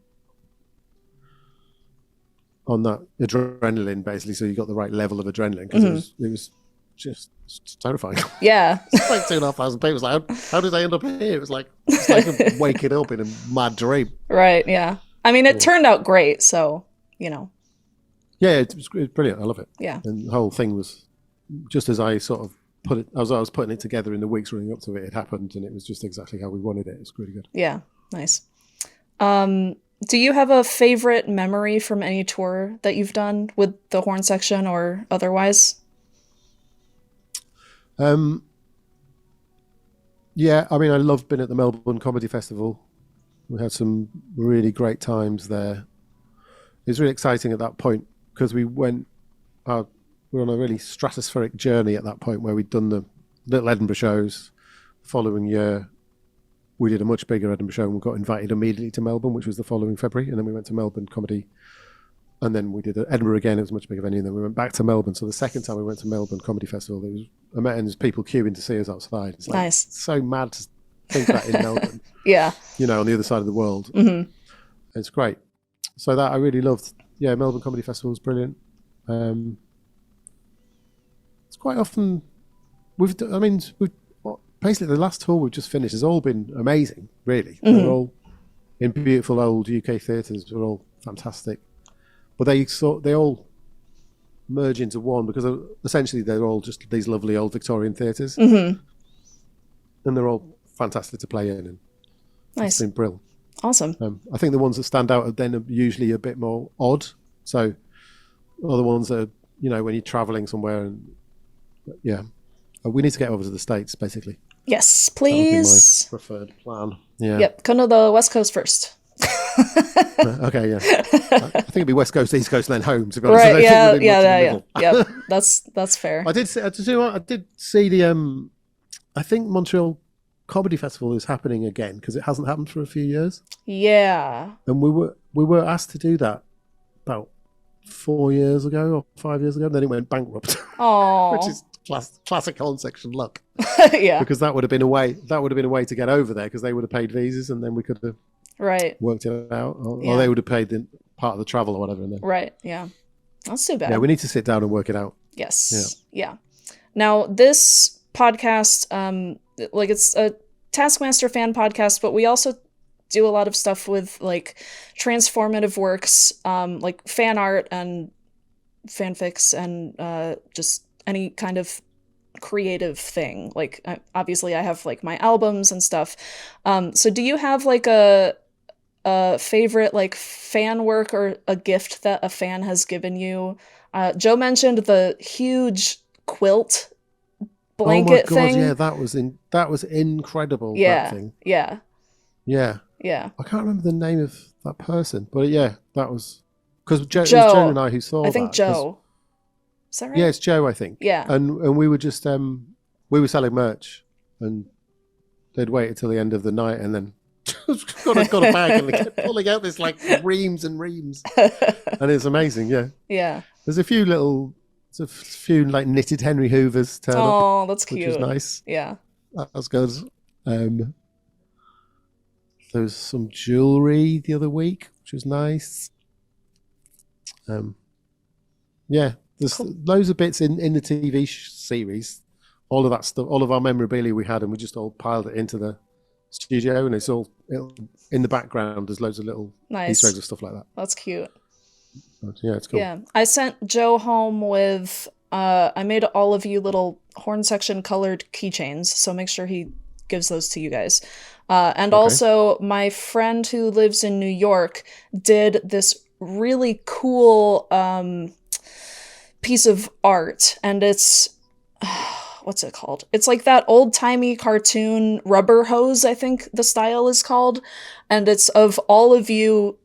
that adrenaline, basically, so you got the right level of adrenaline, because it was just terrifying. Yeah. It's like 2,500 people. It was like, how did I end up here? It was like waking up in a mad dream. Right. Yeah. I mean, it turned out great. So, Yeah, it was brilliant. I love it. Yeah. And the whole thing was just as I sort of put it, as I was putting it together in the weeks running up to it, it happened, and it was just exactly how we wanted it. It's really good. Yeah. Nice. Do you have a favorite memory from any tour that you've done with the horn section or otherwise? Yeah, I mean, I loved being at the Melbourne Comedy Festival. We had some really great times there. It was really exciting at that point because we were on a really stratospheric journey at that point, where we'd done the little Edinburgh shows. The following year, we did a much bigger Edinburgh show, and we got invited immediately to Melbourne, which was the following February. And then we went to Melbourne Comedy. And then we did Edinburgh again. It was a much bigger venue. And then we went back to Melbourne. So the second time we went to Melbourne Comedy Festival, I met, and there's people queuing to see us outside. It's like, nice. It's so mad to think that in Melbourne. Yeah. On the other side of the world. Mm-hmm. It's great. So that I really loved. Yeah, Melbourne Comedy Festival was brilliant. It's quite often basically the last tour we've just finished has all been amazing, really. They're all in beautiful old UK theatres. They're all fantastic. But they all merge into one because essentially they're all just these lovely old Victorian theatres. And they're all fantastic to play in. And nice. It's been brilliant. Awesome. I think the ones that stand out are usually a bit more odd. So other ones that are, when you're travelling somewhere and we need to get over to the States, basically. Yes, please. That would be my preferred plan. Yeah. Yep, come to the West Coast first. Okay, yeah. I think it'd be West Coast, East Coast, and then home. To be honest. Right? Yeah. Yep, that's fair. I did see the I think Montreal Comedy Festival is happening again because it hasn't happened for a few years. Yeah. And we were asked to do that about 4 years ago or 5 years ago, and then it went bankrupt. Oh. Which is classic Horne Section luck. Yeah. Because that would have been a way to get over there because they would have paid visas and then we could have worked it out, or they would have paid the part of the travel or whatever. And then, right. Yeah. That's too bad. Yeah, we need to sit down and work it out. Yes. Yeah. Now this podcast, it's a Taskmaster fan podcast, but we also do a lot of stuff with like transformative works, like fan art and fanfics and just any kind of creative thing. Like obviously I have like my albums and stuff. So do you have like a favorite like fan work or a gift that a fan has given you? Joe mentioned the huge quilt blanket thing. Yeah, that was incredible. Yeah, that thing. Yeah. I can't remember the name of that person, but yeah, that was because Joe, it was Joe and I who saw. I think Joe. Is that right? Yeah, it's Joe, I think. Yeah. And we were just we were selling merch, and they'd wait until the end of the night, and then got a bag and they kept pulling out this like reams and reams, and it's amazing. Yeah. Yeah. There's a few like knitted Henry Hoovers turn up. Oh, that's cute. Which was nice. Yeah. That was good. There was some jewelry the other week, which was nice. Yeah, there's loads of bits in the TV series. All of that stuff, all of our memorabilia we had, and we just all piled it into the studio, and it'll in the background. There's loads of little Easter eggs and stuff like that. That's cute. But yeah, it's cool. Yeah, I sent Joe home with. I made all of you little Horne Section colored keychains, so make sure he gives those to you guys. And also, my friend who lives in New York did this really cool piece of art, and it's what's it called? It's like that old-timey cartoon rubber hose, I think the style is called, and it's of all of you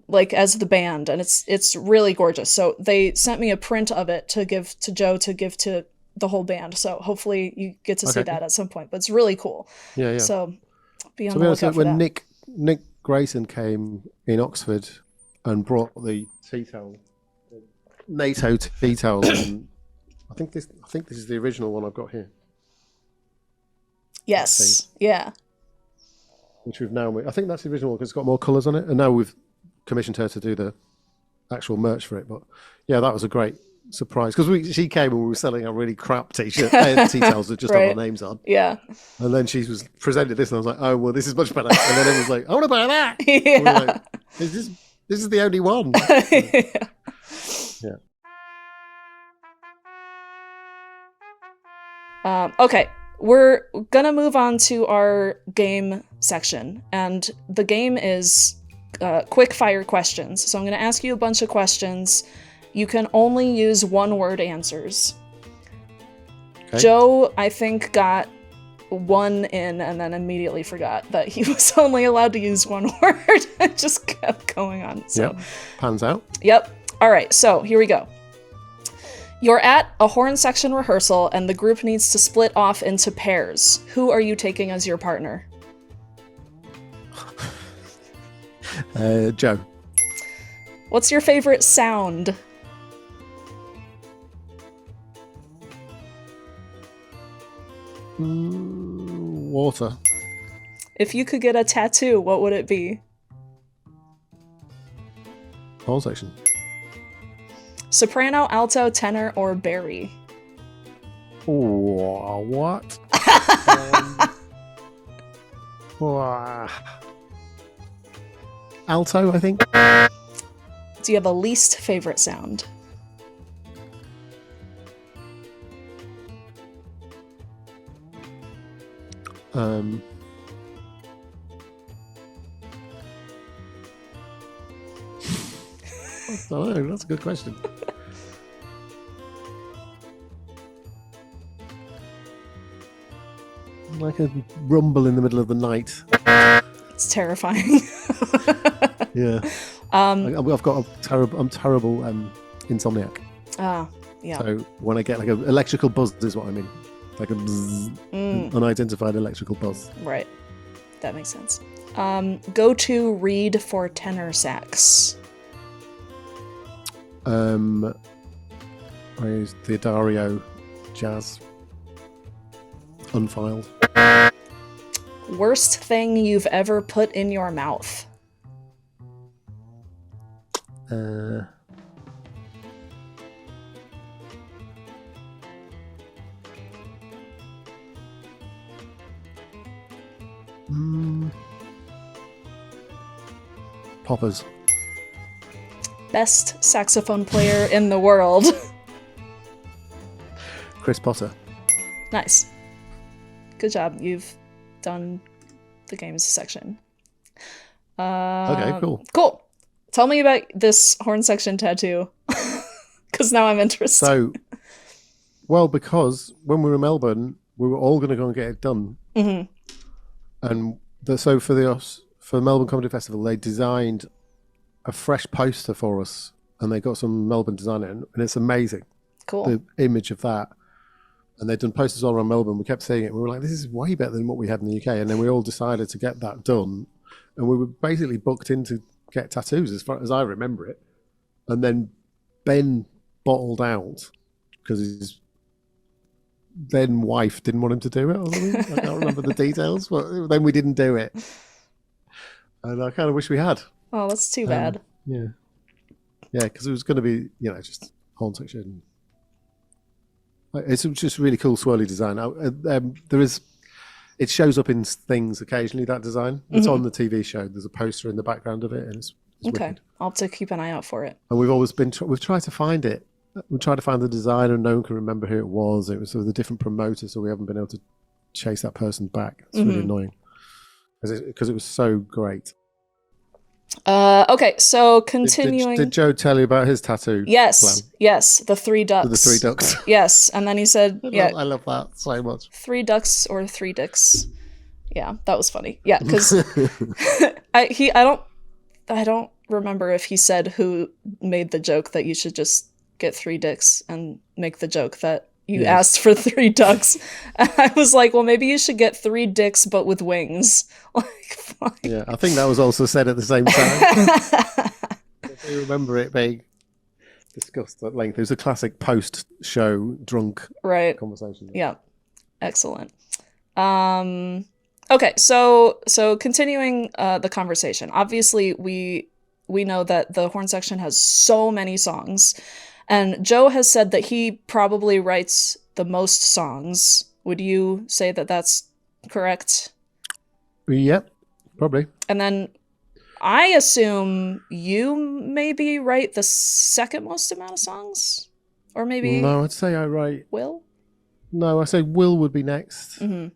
like as the band, and it's really gorgeous. So they sent me a print of it to give to Joe to give to the whole band. So hopefully you get to see that at some point. But it's really cool. Yeah. So be on the lookout for when that. Nick Grayson came in Oxford and brought the tea towel, NATO tea towel, and I think this is the original one I've got here. Yes. Yeah. Which we've now made. I think that's the original one because it's got more colours on it, and now we've commissioned her to do the actual merch for it. But yeah, that was a great surprise because she came and we were selling a really crap t-shirt, tea towels that just have our names on. Yeah. And then she was presented this, and I was like, "Oh well, this is much better." And then it was like, "I want to buy that." Yeah. And we were like, this is the only one. Yeah. Okay. We're gonna move on to our game section, and the game is quick-fire questions. So I'm gonna ask you a bunch of questions. You can only use one-word answers. Okay. Joe, I think, got one in and then immediately forgot that he was only allowed to use one word. It just kept going on. So. Yep, pans out. Yep. All right, so here we go. You're at a Horne Section rehearsal and the group needs to split off into pairs. Who are you taking as your partner? Joe. What's your favorite sound? Water. If you could get a tattoo, what would it be? Horne Section. Soprano, alto, tenor, or bari? Oh, what? Alto, I think. Do you have a least favorite sound? I don't know. That's a good question. Like a rumble in the middle of the night. It's terrifying. Yeah. I've got a terrible. I'm terrible insomniac. Yeah. So when I get like an electrical buzz, is what I mean. Like a bzz, an unidentified electrical buzz. Right. That makes sense. Go-to read for tenor sax. I use the Dario Jazz Unfiled. Worst thing you've ever put in your mouth. Poppers. Best saxophone player in the world. Chris Potter. Nice. Good job. You've done the games section. Okay, cool. Cool. Tell me about this Horne Section tattoo. Because now I'm interested. So, well, because when we were in Melbourne, we were all going to go and get it done. Mm-hmm. And so for the Melbourne Comedy Festival, they designed a fresh poster for us, and they got some Melbourne designer, and it's amazing. Cool. The image of that. And they'd done posters all around Melbourne. We kept seeing it. And we were like, this is way better than what we had in the UK. And then we all decided to get that done. And we were basically booked in to get tattoos, as far as I remember it. And then Ben bottled out because his then wife didn't want him to do it or something. I can't remember the details, but then we didn't do it. And I kind of wish we had. Oh, that's too bad. Yeah. Yeah, because it was going to be, just Horne Section. It's just really cool swirly design. It shows up in things occasionally, that design. It's on the TV show. There's a poster in the background of it, and it's okay. Wicked. I'll have to keep an eye out for it. And we've tried to find it. We tried to find the designer, and no one can remember who it was. It was sort of a different promoter, so we haven't been able to chase that person back. It's really annoying because it was so great. Okay, so continuing. Did Joe tell you about his tattoo? Yes, plan? yes, the 3 ducks. The 3 ducks. Yes, and then he said, I love that so much. 3 ducks or 3 dicks. Yeah, that was funny. Yeah, because I don't remember if he said who made the joke that you should just get 3 dicks and make the joke that you asked for 3 ducks. And I was like, well, maybe you should get 3 dicks but with wings. Like, fine. Yeah, I think that was also said at the same time. I remember it being discussed at length. It was a classic post-show drunk conversation. Yeah, excellent. Okay, so continuing the conversation. Obviously, we know that the Horne Section has so many songs, and Joe has said that he probably writes the most songs. Would you say that that's correct? Yep, probably. And then I assume you maybe write the second most amount of songs? Or maybe... No, I'd say I write... Will? No, I say Will would be next. Mm-hmm.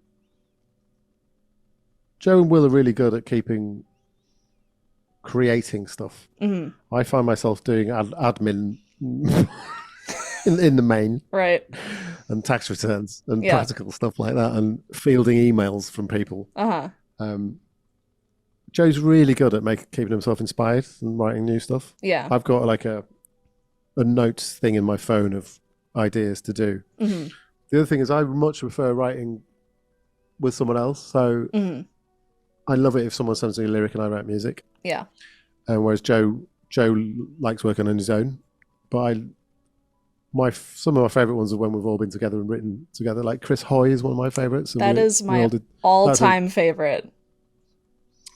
Joe and Will are really good at creating stuff. Mm-hmm. I find myself doing admin in the main. Right. And tax returns and practical stuff like that, and fielding emails from people. Uh-huh. Joe's really good at keeping himself inspired and writing new stuff. Yeah. I've got like a notes thing in my phone of ideas to do. Mm-hmm. The other thing is I much prefer writing with someone else. So I love it if someone sends me a lyric and I write music. Yeah. And whereas Joe likes working on his own, but some of my favourite ones are when we've all been together and written together. Like Chris Hoy is one of my favourites. That is my all-time favorite.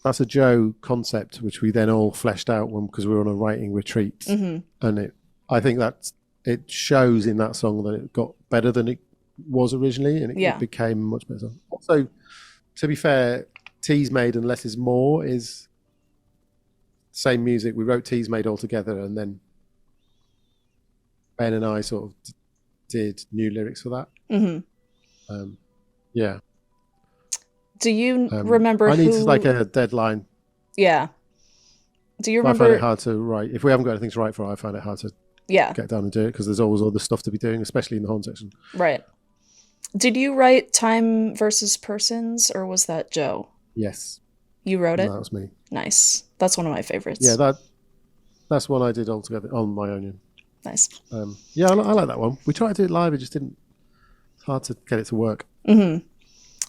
That's a Joe concept, which we then all fleshed out because we were on a writing retreat. Mm-hmm. And I think that it shows in that song that it got better than it was originally, and it became a much better song. Also, to be fair, Teas Made and Less Is More is same music. We wrote Teas Made all together, and then Ben and I sort of did new lyrics for that. Mm-hmm. Yeah. Do you remember I need like a deadline. Yeah. Do you remember? I find it hard to write. If we haven't got anything to write for, I find it hard to get down and do it because there's always other stuff to be doing, especially in the Horne section. Right. Did you write Time versus Persons, or was that Joe? Yes. You wrote it? That was me. Nice. That's one of my favorites. Yeah, that's one I did all together on my own. Nice. Yeah, I like that one. We tried to do it live, it just didn't. It's hard to get it to work. Mm-hmm.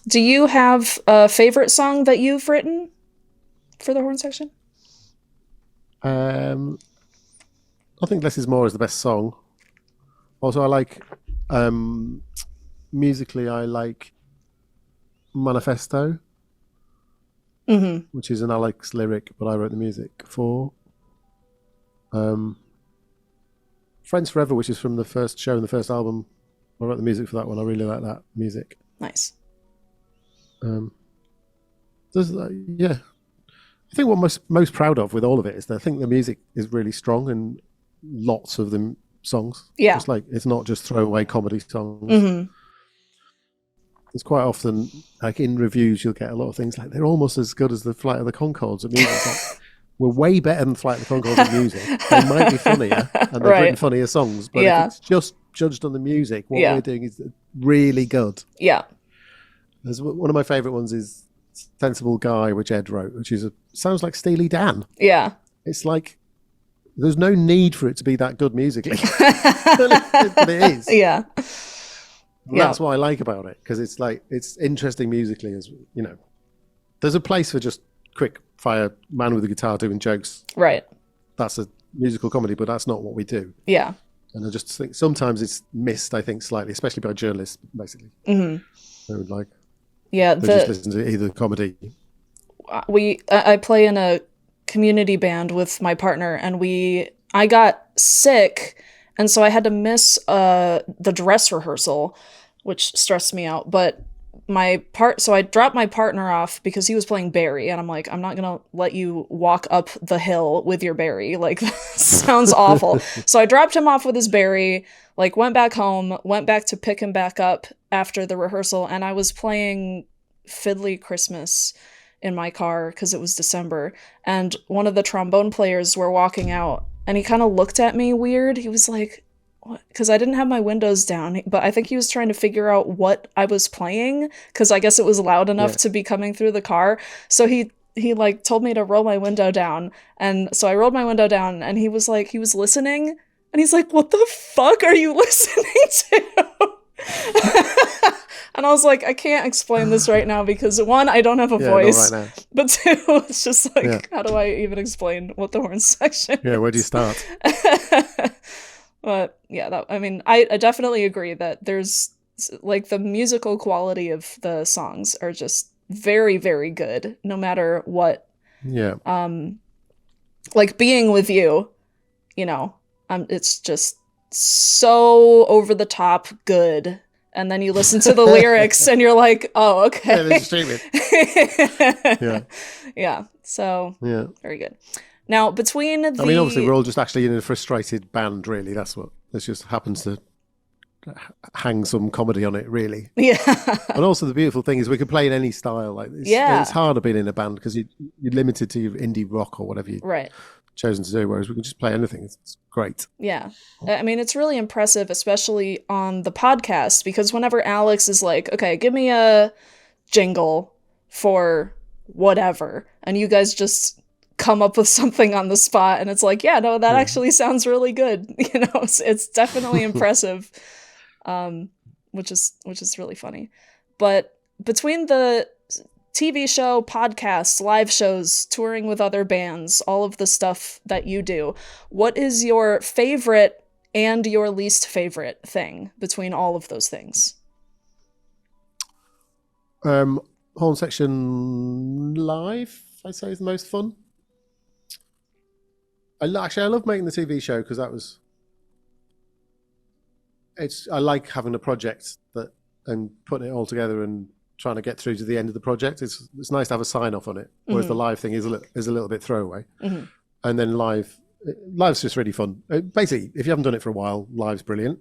Do you have a favorite song that you've written for the Horne section? I think Less Is More is the best song. Also, I like musically. I like Manifesto, which is an Alex lyric, but I wrote the music for. Friends Forever, which is from the first show and the first album. I wrote the music for that one. I really like that music. Nice. Yeah. I think what I'm most proud of with all of it is that I think the music is really strong in lots of the songs. Yeah. It's not just throwaway comedy songs. Mm-hmm. It's quite often, like in reviews, you'll get a lot of things like they're almost as good as the Flight of the Conchords at music. Like, we're way better than Flight of the Conchords at music. They might be funnier, and they've written funnier songs, but if it's just judged on the music, what we're doing is really good. Yeah. There's one of my favourite ones is Sensible Guy, which Ed wrote, which sounds like Steely Dan. Yeah. It's like there's no need for it to be that good musically, but it is. Yeah. That's what I like about it, because it's interesting musically, as you know. There's a place for just quick fire man with a guitar doing jokes. Right. That's a musical comedy, but that's not what we do. Yeah. And I just think sometimes it's missed, I think, slightly, especially by journalists, basically. Mm-hmm. They would like. Yeah. They just listen to either comedy. I play in a community band with my partner, and I got sick, and so I had to miss the dress rehearsal, which stressed me out. But so I dropped my partner off because he was playing Barry, and I'm like, I'm not gonna let you walk up the hill with your Barry. Like, that sounds awful. So I dropped him off with his Barry, like went back home, went back to pick him back up after the rehearsal, and I was playing Fiddly Christmas in my car because it was December, and one of the trombone players were walking out, and he kind of looked at me weird. He was like, what? Because I didn't have my windows down, but I think he was trying to figure out what I was playing, because I guess it was loud enough to be coming through the car. So he like told me to roll my window down, and so I rolled my window down, and he was listening, and he's like, what the fuck are you listening to? And I was like, I can't explain this right now because, one, I don't have a voice, not right now. But two, it's just like, how do I even explain what the Horne section is? Yeah, where do you start? But yeah, I definitely agree that there's like the musical quality of the songs are just very, very good, no matter what. Yeah. Like Being With You, it's just so over the top good. And then you listen to the lyrics and you're like, oh, okay. Yeah, this is stupid. Yeah. So, very good. Now, between obviously, we're all just actually in a frustrated band, really. This just happens to hang some comedy on it, really. Yeah. And also, the beautiful thing is we can play in any style like this. Yeah. It's harder being in a band because you're limited to your indie rock or whatever you've chosen to do, whereas we can just play anything. It's great. Yeah. It's really impressive, especially on the podcast, because whenever Alex is like, okay, give me a jingle for whatever, and you guys just come up with something on the spot, and it's like, yeah, no, that actually sounds really good. It's definitely impressive, which is really funny. But between the TV show, podcasts, live shows, touring with other bands, all of the stuff that you do, what is your favorite and your least favorite thing between all of those things? Horne Section live, I'd say, is the most fun. I love making the TV show because I like having a project and putting it all together and trying to get through to the end of the project. It's nice to have a sign off on it, whereas the live thing is a little bit throwaway. And then live's just really fun. Basically, if you haven't done it for a while, live's brilliant.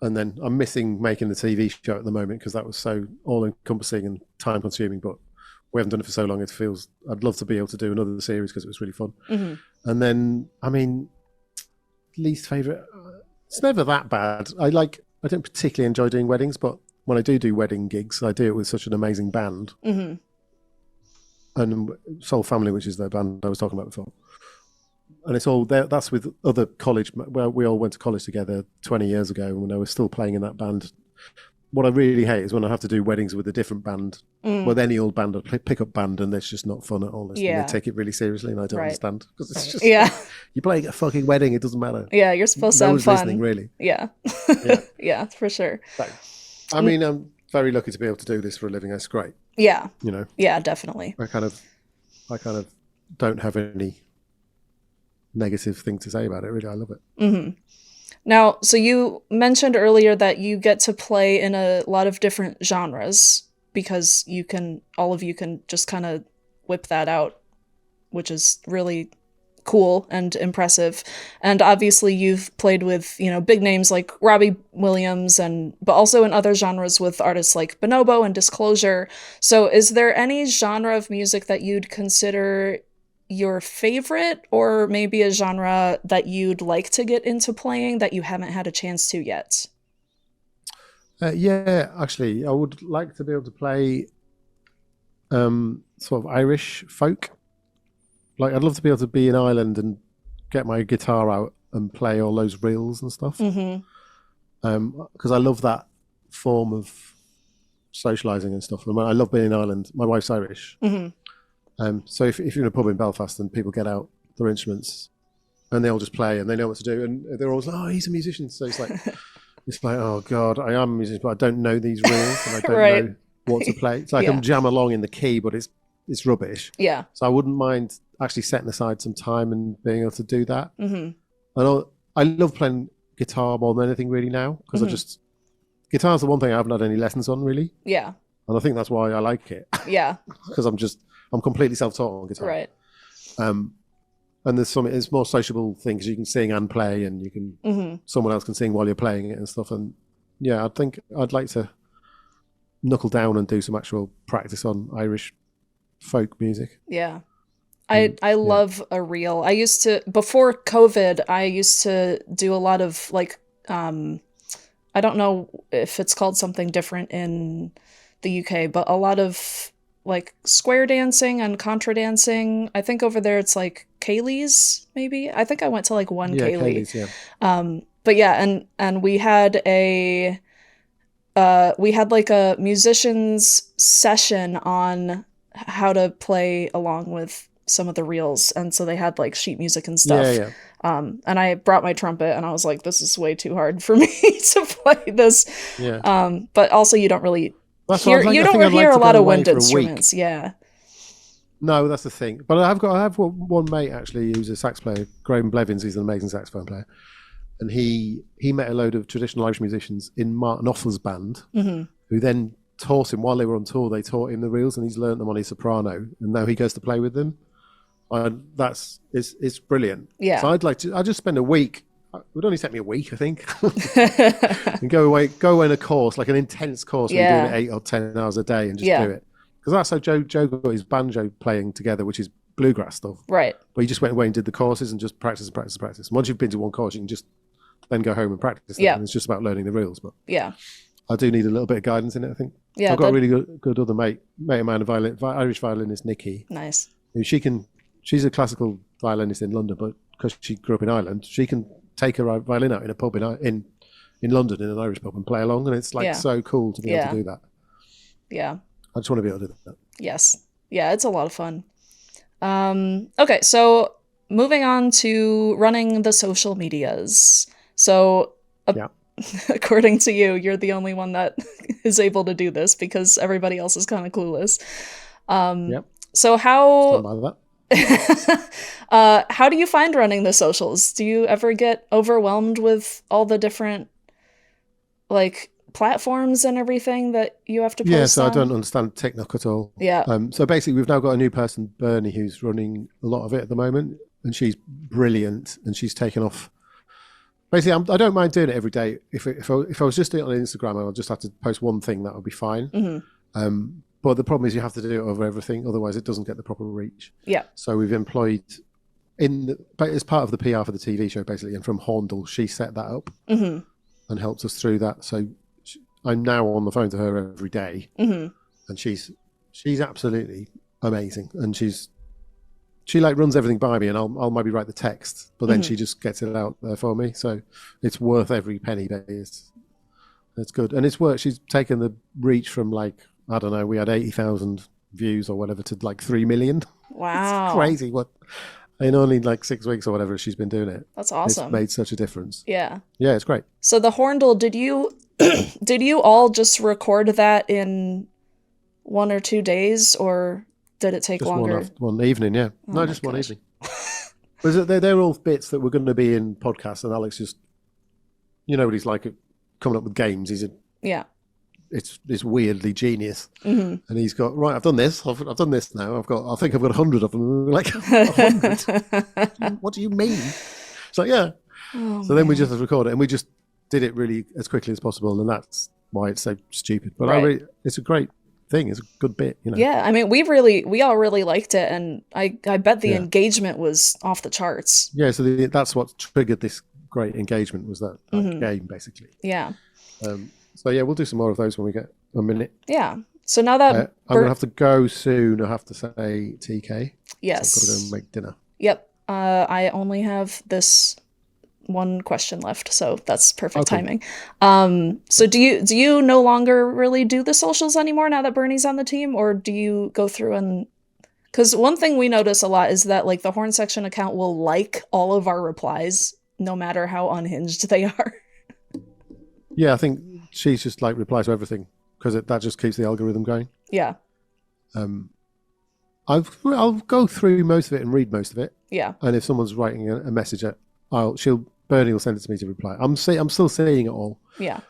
And then I'm missing making the TV show at the moment because that was so all-encompassing and time-consuming. But we haven't done it for so long. It feels I'd love to be able to do another series because it was really fun. And then, I mean, least favorite. It's never that bad. I don't particularly enjoy doing weddings, but when I do wedding gigs, I do it with such an amazing band. And Soul Family, which is the band I was talking about before. And it's all there. That's with other college. Well, we all went to college together 20 years ago when I was still playing in that band. What I really hate is when I have to do weddings with a different band, with any old band or pick-up band, and it's just not fun at all. They take it really seriously, and I don't understand because it's just you're playing a fucking wedding. It doesn't matter. Yeah, you're supposed to have fun. Listening, really. Yeah, yeah, for sure. So, I mean, I'm very lucky to be able to do this for a living. It's great. Yeah, you know. Yeah, definitely. I kind of don't have any negative thing to say about it. Really, I love it. Now, so you mentioned earlier that you get to play in a lot of different genres because all of you can just kind of whip that out, which is really cool and impressive. And obviously you've played with, big names like Robbie Williams but also in other genres with artists like Bonobo and Disclosure. So is there any genre of music that you'd consider your favorite, or maybe a genre that you'd like to get into playing that you haven't had a chance to yet? Yeah, actually, I would like to be able to play sort of Irish folk. Like, I'd love to be able to be in Ireland and get my guitar out and play all those reels and stuff. Because I love that form of socialising and stuff. And I love being in Ireland. My wife's Irish. So if you're in a pub in Belfast and people get out their instruments and they all just play and they know what to do, and they're always like, oh, he's a musician. So it's like, oh God, I am a musician, but I don't know these reels and I don't know what to play. It's like I'm jam along in the key, but it's rubbish. Yeah. So I wouldn't mind actually setting aside some time and being able to do that. And I love playing guitar more than anything really now, because guitar's the one thing I haven't had any lessons on really. Yeah. And I think that's why I like it. Yeah. Because I'm completely self-taught on guitar. Right. And it's more sociable thing because you can sing and play, and you can someone else can sing while you're playing it and stuff. And yeah, I think I'd like to knuckle down and do some actual practice on Irish folk music. Yeah. I love a reel. I used to, before COVID, I used to do a lot of I don't know if it's called something different in the UK, but a lot of like square dancing and contra dancing. I think over there it's like Kayleys, maybe. I think I went to like one Kaylee. Kayleys, yeah. But yeah, and we had like a musician's session on how to play along with some of the reels, and so they had like sheet music and stuff. Yeah. And I brought my trumpet, and I was like, this is way too hard for me to play this. Yeah. But also you don't really hear a lot of wind instruments. Yeah. No, that's the thing. But I have one mate actually who's a sax player, Graham Blevins. He's an amazing saxophone player, and he met a load of traditional Irish musicians in Martin Offa's band, who then taught him while they were on tour. They taught him the reels, and he's learned them on his soprano, and now he goes to play with them. It's brilliant. Yeah. So I'd just spend a week. It would only take me a week, I think, and go away on a course, like an intense course, where you're doing it 8 or 10 hours a day, and just do it. Because that's how Joe got his banjo playing together, which is bluegrass stuff. Right. But he just went away and did the courses and just practice. And once you've been to one course, you can just then go home and practice. Yeah. And it's just about learning the reels. But yeah, I do need a little bit of guidance in it, I think. Yeah. So I've got a really good other mate of mine, Irish violinist Nikki. Nice. She's a classical violinist in London, but because she grew up in Ireland, she can take her violin out in a pub in London, in an Irish pub, and play along, and it's like so cool to be able to do that. Yeah. I just want to be able to do that. Yes. Yeah, it's a lot of fun. Okay, so moving on to running the social medias. So according to you, you're the only one that is able to do this because everybody else is kind of clueless. So how how do you find running the socials? Do you ever get overwhelmed with all the different like platforms and everything that you have to post Yeah, so on? I don't understand TikTok at all. Yeah. So basically, we've now got a new person, Bernie, who's running a lot of it at the moment, and she's brilliant, and she's taken off. Basically, I don't mind doing it every day. If I was just doing it on Instagram, I'll just have to post one thing, that would be fine. Mm-hmm. But the problem is you have to do it over everything, otherwise it doesn't get the proper reach. Yeah. So we've employed, as part of the PR for the TV show, basically, and from Horndle, she set that up and helped us through that. So I'm now on the phone to her every day, and she's absolutely amazing, and she like runs everything by me, and I'll maybe write the text, but then she just gets it out there for me. So it's worth every penny. It's good, and it's worked. She's taken the reach from like, I don't know, we had 80,000 views or whatever to like 3 million. Wow. It's crazy what in only like 6 weeks or whatever she's been doing it. That's awesome. It's made such a difference. Yeah. Yeah, it's great. So the Horndle, did you all just record that in 1 or 2 days, or did it take Just longer? one evening, yeah. Oh No, just one evening. They're all bits that were going to be in podcasts, and Alex just, you know what he's like at coming up with games. Yeah. It's weirdly genius, and he's got right. I've done this. I've done this now. I think I've got 100 of them. And we're like 100. What do you mean? It's like yeah. Oh, so then we just record it, and we just did it really as quickly as possible, and that's why it's so stupid. But Right. it's a great thing. It's a good bit, you know. Yeah, I mean, we all really liked it, and I bet the engagement was off the charts. Yeah, so that's what triggered this great engagement, was that game, basically. Yeah. So yeah, we'll do some more of those when we get a minute. Yeah. So now that I'm going to have to go soon. I have to say TK. Yes. So I've got to go and make dinner. Yep. I only have this one question left, so that's perfect timing. So do you no longer really do the socials anymore now that Bernie's on the team, or do you go through and... Because one thing we notice a lot is that like the Horne Section account will like all of our replies, no matter how unhinged they are. Yeah, I think she's just like replies to everything because that just keeps the algorithm going. Yeah. I'll go through most of it and read most of it. Yeah. And if someone's writing a message, Bernie will send it to me to reply. I'm still seeing it all. Yeah.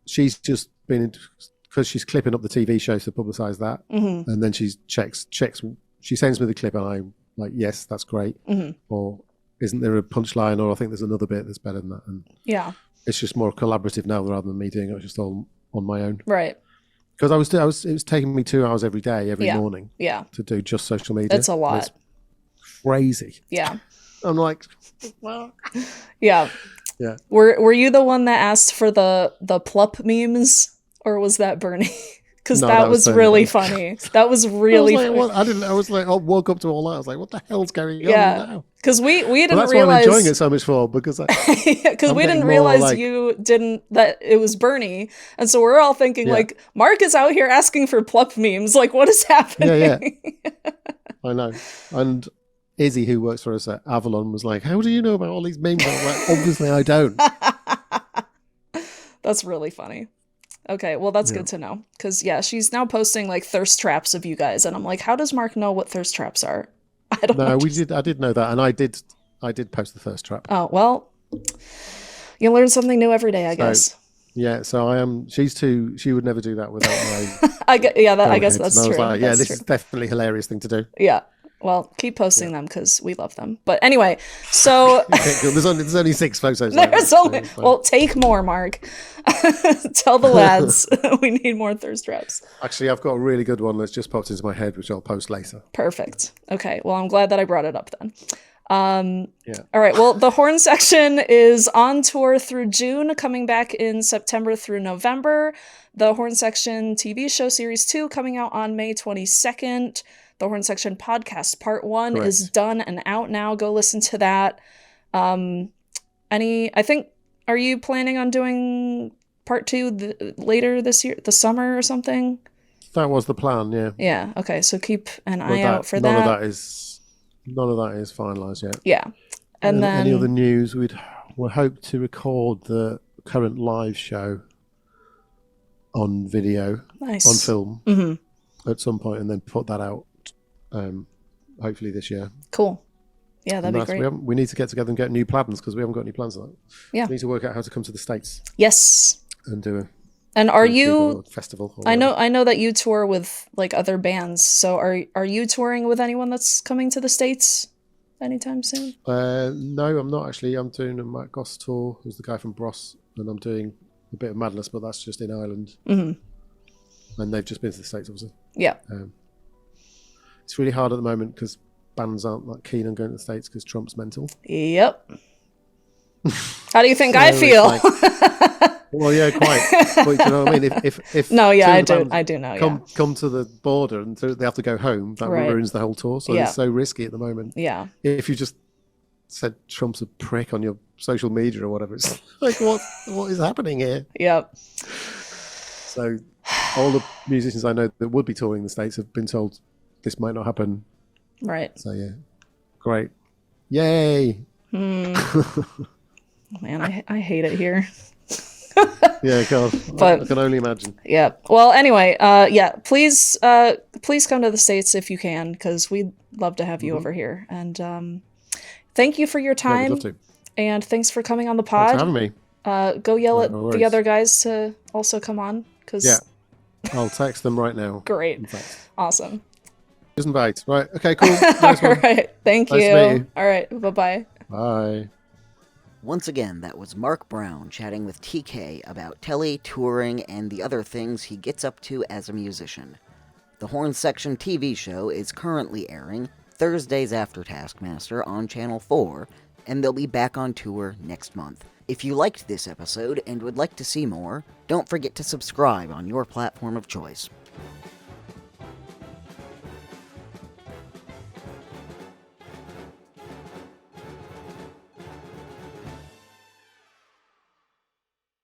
She's just been because she's clipping up the TV shows to publicize that, and then she checks. She sends me the clip, and I'm like, yes, that's great. Or isn't there a punchline? Or I think there's another bit that's better than that. And yeah. It's just more collaborative now rather than me doing it just all on my own. Right. Because it was taking me 2 hours every day, every morning. Yeah. To do just social media. It's a lot. It's crazy. Yeah. I'm like, well. Yeah. Yeah. Were you the one that asked for the plup memes, or was that Bernie? Because that was really funny. That was really funny. I was like, I woke up to all that. I was like, what the hell's going on now? Because we didn't that's realize. Why I'm enjoying it so much for, because because we didn't realize that it was Bernie, and so we're all thinking like, Mark is out here asking for plup memes. Like, what is happening? Yeah. I know. And Izzy, who works for us at Avalon, was like, how do you know about all these memes? I'm like, obviously I don't. That's really funny. Okay, well, that's good to know. Because, she's now posting, like, thirst traps of you guys. And I'm like, how does Mark know what thirst traps are? I don't know. I did know that. And I did post the thirst trap. Oh, well, you learn something new every day, I guess. Yeah, so I am. She would never do that without my... I guess that's true. I was like, this is definitely a hilarious thing to do. Yeah. Well, keep posting them because we love them. But anyway, so there's only 6 photos. Well, take more, Mark. Tell the lads we need more thirst traps. Actually, I've got a really good one that's just popped into my head, which I'll post later. Perfect. Okay. Well, I'm glad that I brought it up then. All right. Well, the Horne Section is on tour through June, coming back in September through November. The Horne Section TV show series 2 coming out on May 22nd. The Horne Section podcast part 1 is done and out now. Go listen to that. Are you planning on doing part 2 later this year, the summer or something? That was the plan, yeah. Yeah. Okay. So keep an eye out for that. None of that is finalised yet. Yeah. And then any other news? We'll hope to record the current live show on video, on film, at some point, and then put that out. Hopefully this year. Cool. Yeah, that'd be great. We need to get together and get new plans because we haven't got any plans on that. Yeah. We need to work out how to come to the States. Yes. and do a And are gig or you? a festival. Or I whatever. know that you tour with like other bands. So are you touring with anyone that's coming to the States anytime soon? No, I'm not actually. I'm doing a Matt Goss tour, who's the guy from Bros, and I'm doing a bit of Madness, but that's just in Ireland. Mm-hmm. And they've just been to the States, obviously. Yeah. It's really hard at the moment because bands aren't that keen on going to the States because Trump's mental. Yep. How do you think So I it's feel? like- well, yeah, quite. But you know what I mean? If No, yeah, two of the I bands do know. come to the border and they have to go home, that Right. ruins the whole tour. So Yeah. it's so risky at the moment. Yeah. If you just said Trump's a prick on your social media or whatever, it's like what is happening here? Yep. So all the musicians I know that would be touring the States have been told this might not happen. Right. So yeah, great, yay! Man, I hate it here. Yeah, God, But- I can only imagine. Yeah. Well, anyway, yeah, please come to the States if you can, because we'd love to have you over here. And thank you for your Yeah, we'd time. love to. And thanks for coming on the Thanks for pod. having me. Go yell at No the worries. other guys to also come on, because Yeah, I'll text them right now. great. In fact, Awesome. just invite. Right. Okay. Cool. Nice All one. right. Thank Nice you. to meet you. All right. Bye-bye. Bye. Once again, that was Mark Brown chatting with TK about telly, touring, and the other things he gets up to as a musician. The Horne Section TV show is currently airing Thursdays after Taskmaster on Channel 4, and they'll be back on tour next month. If you liked this episode and would like to see more, don't forget to subscribe on your platform of choice.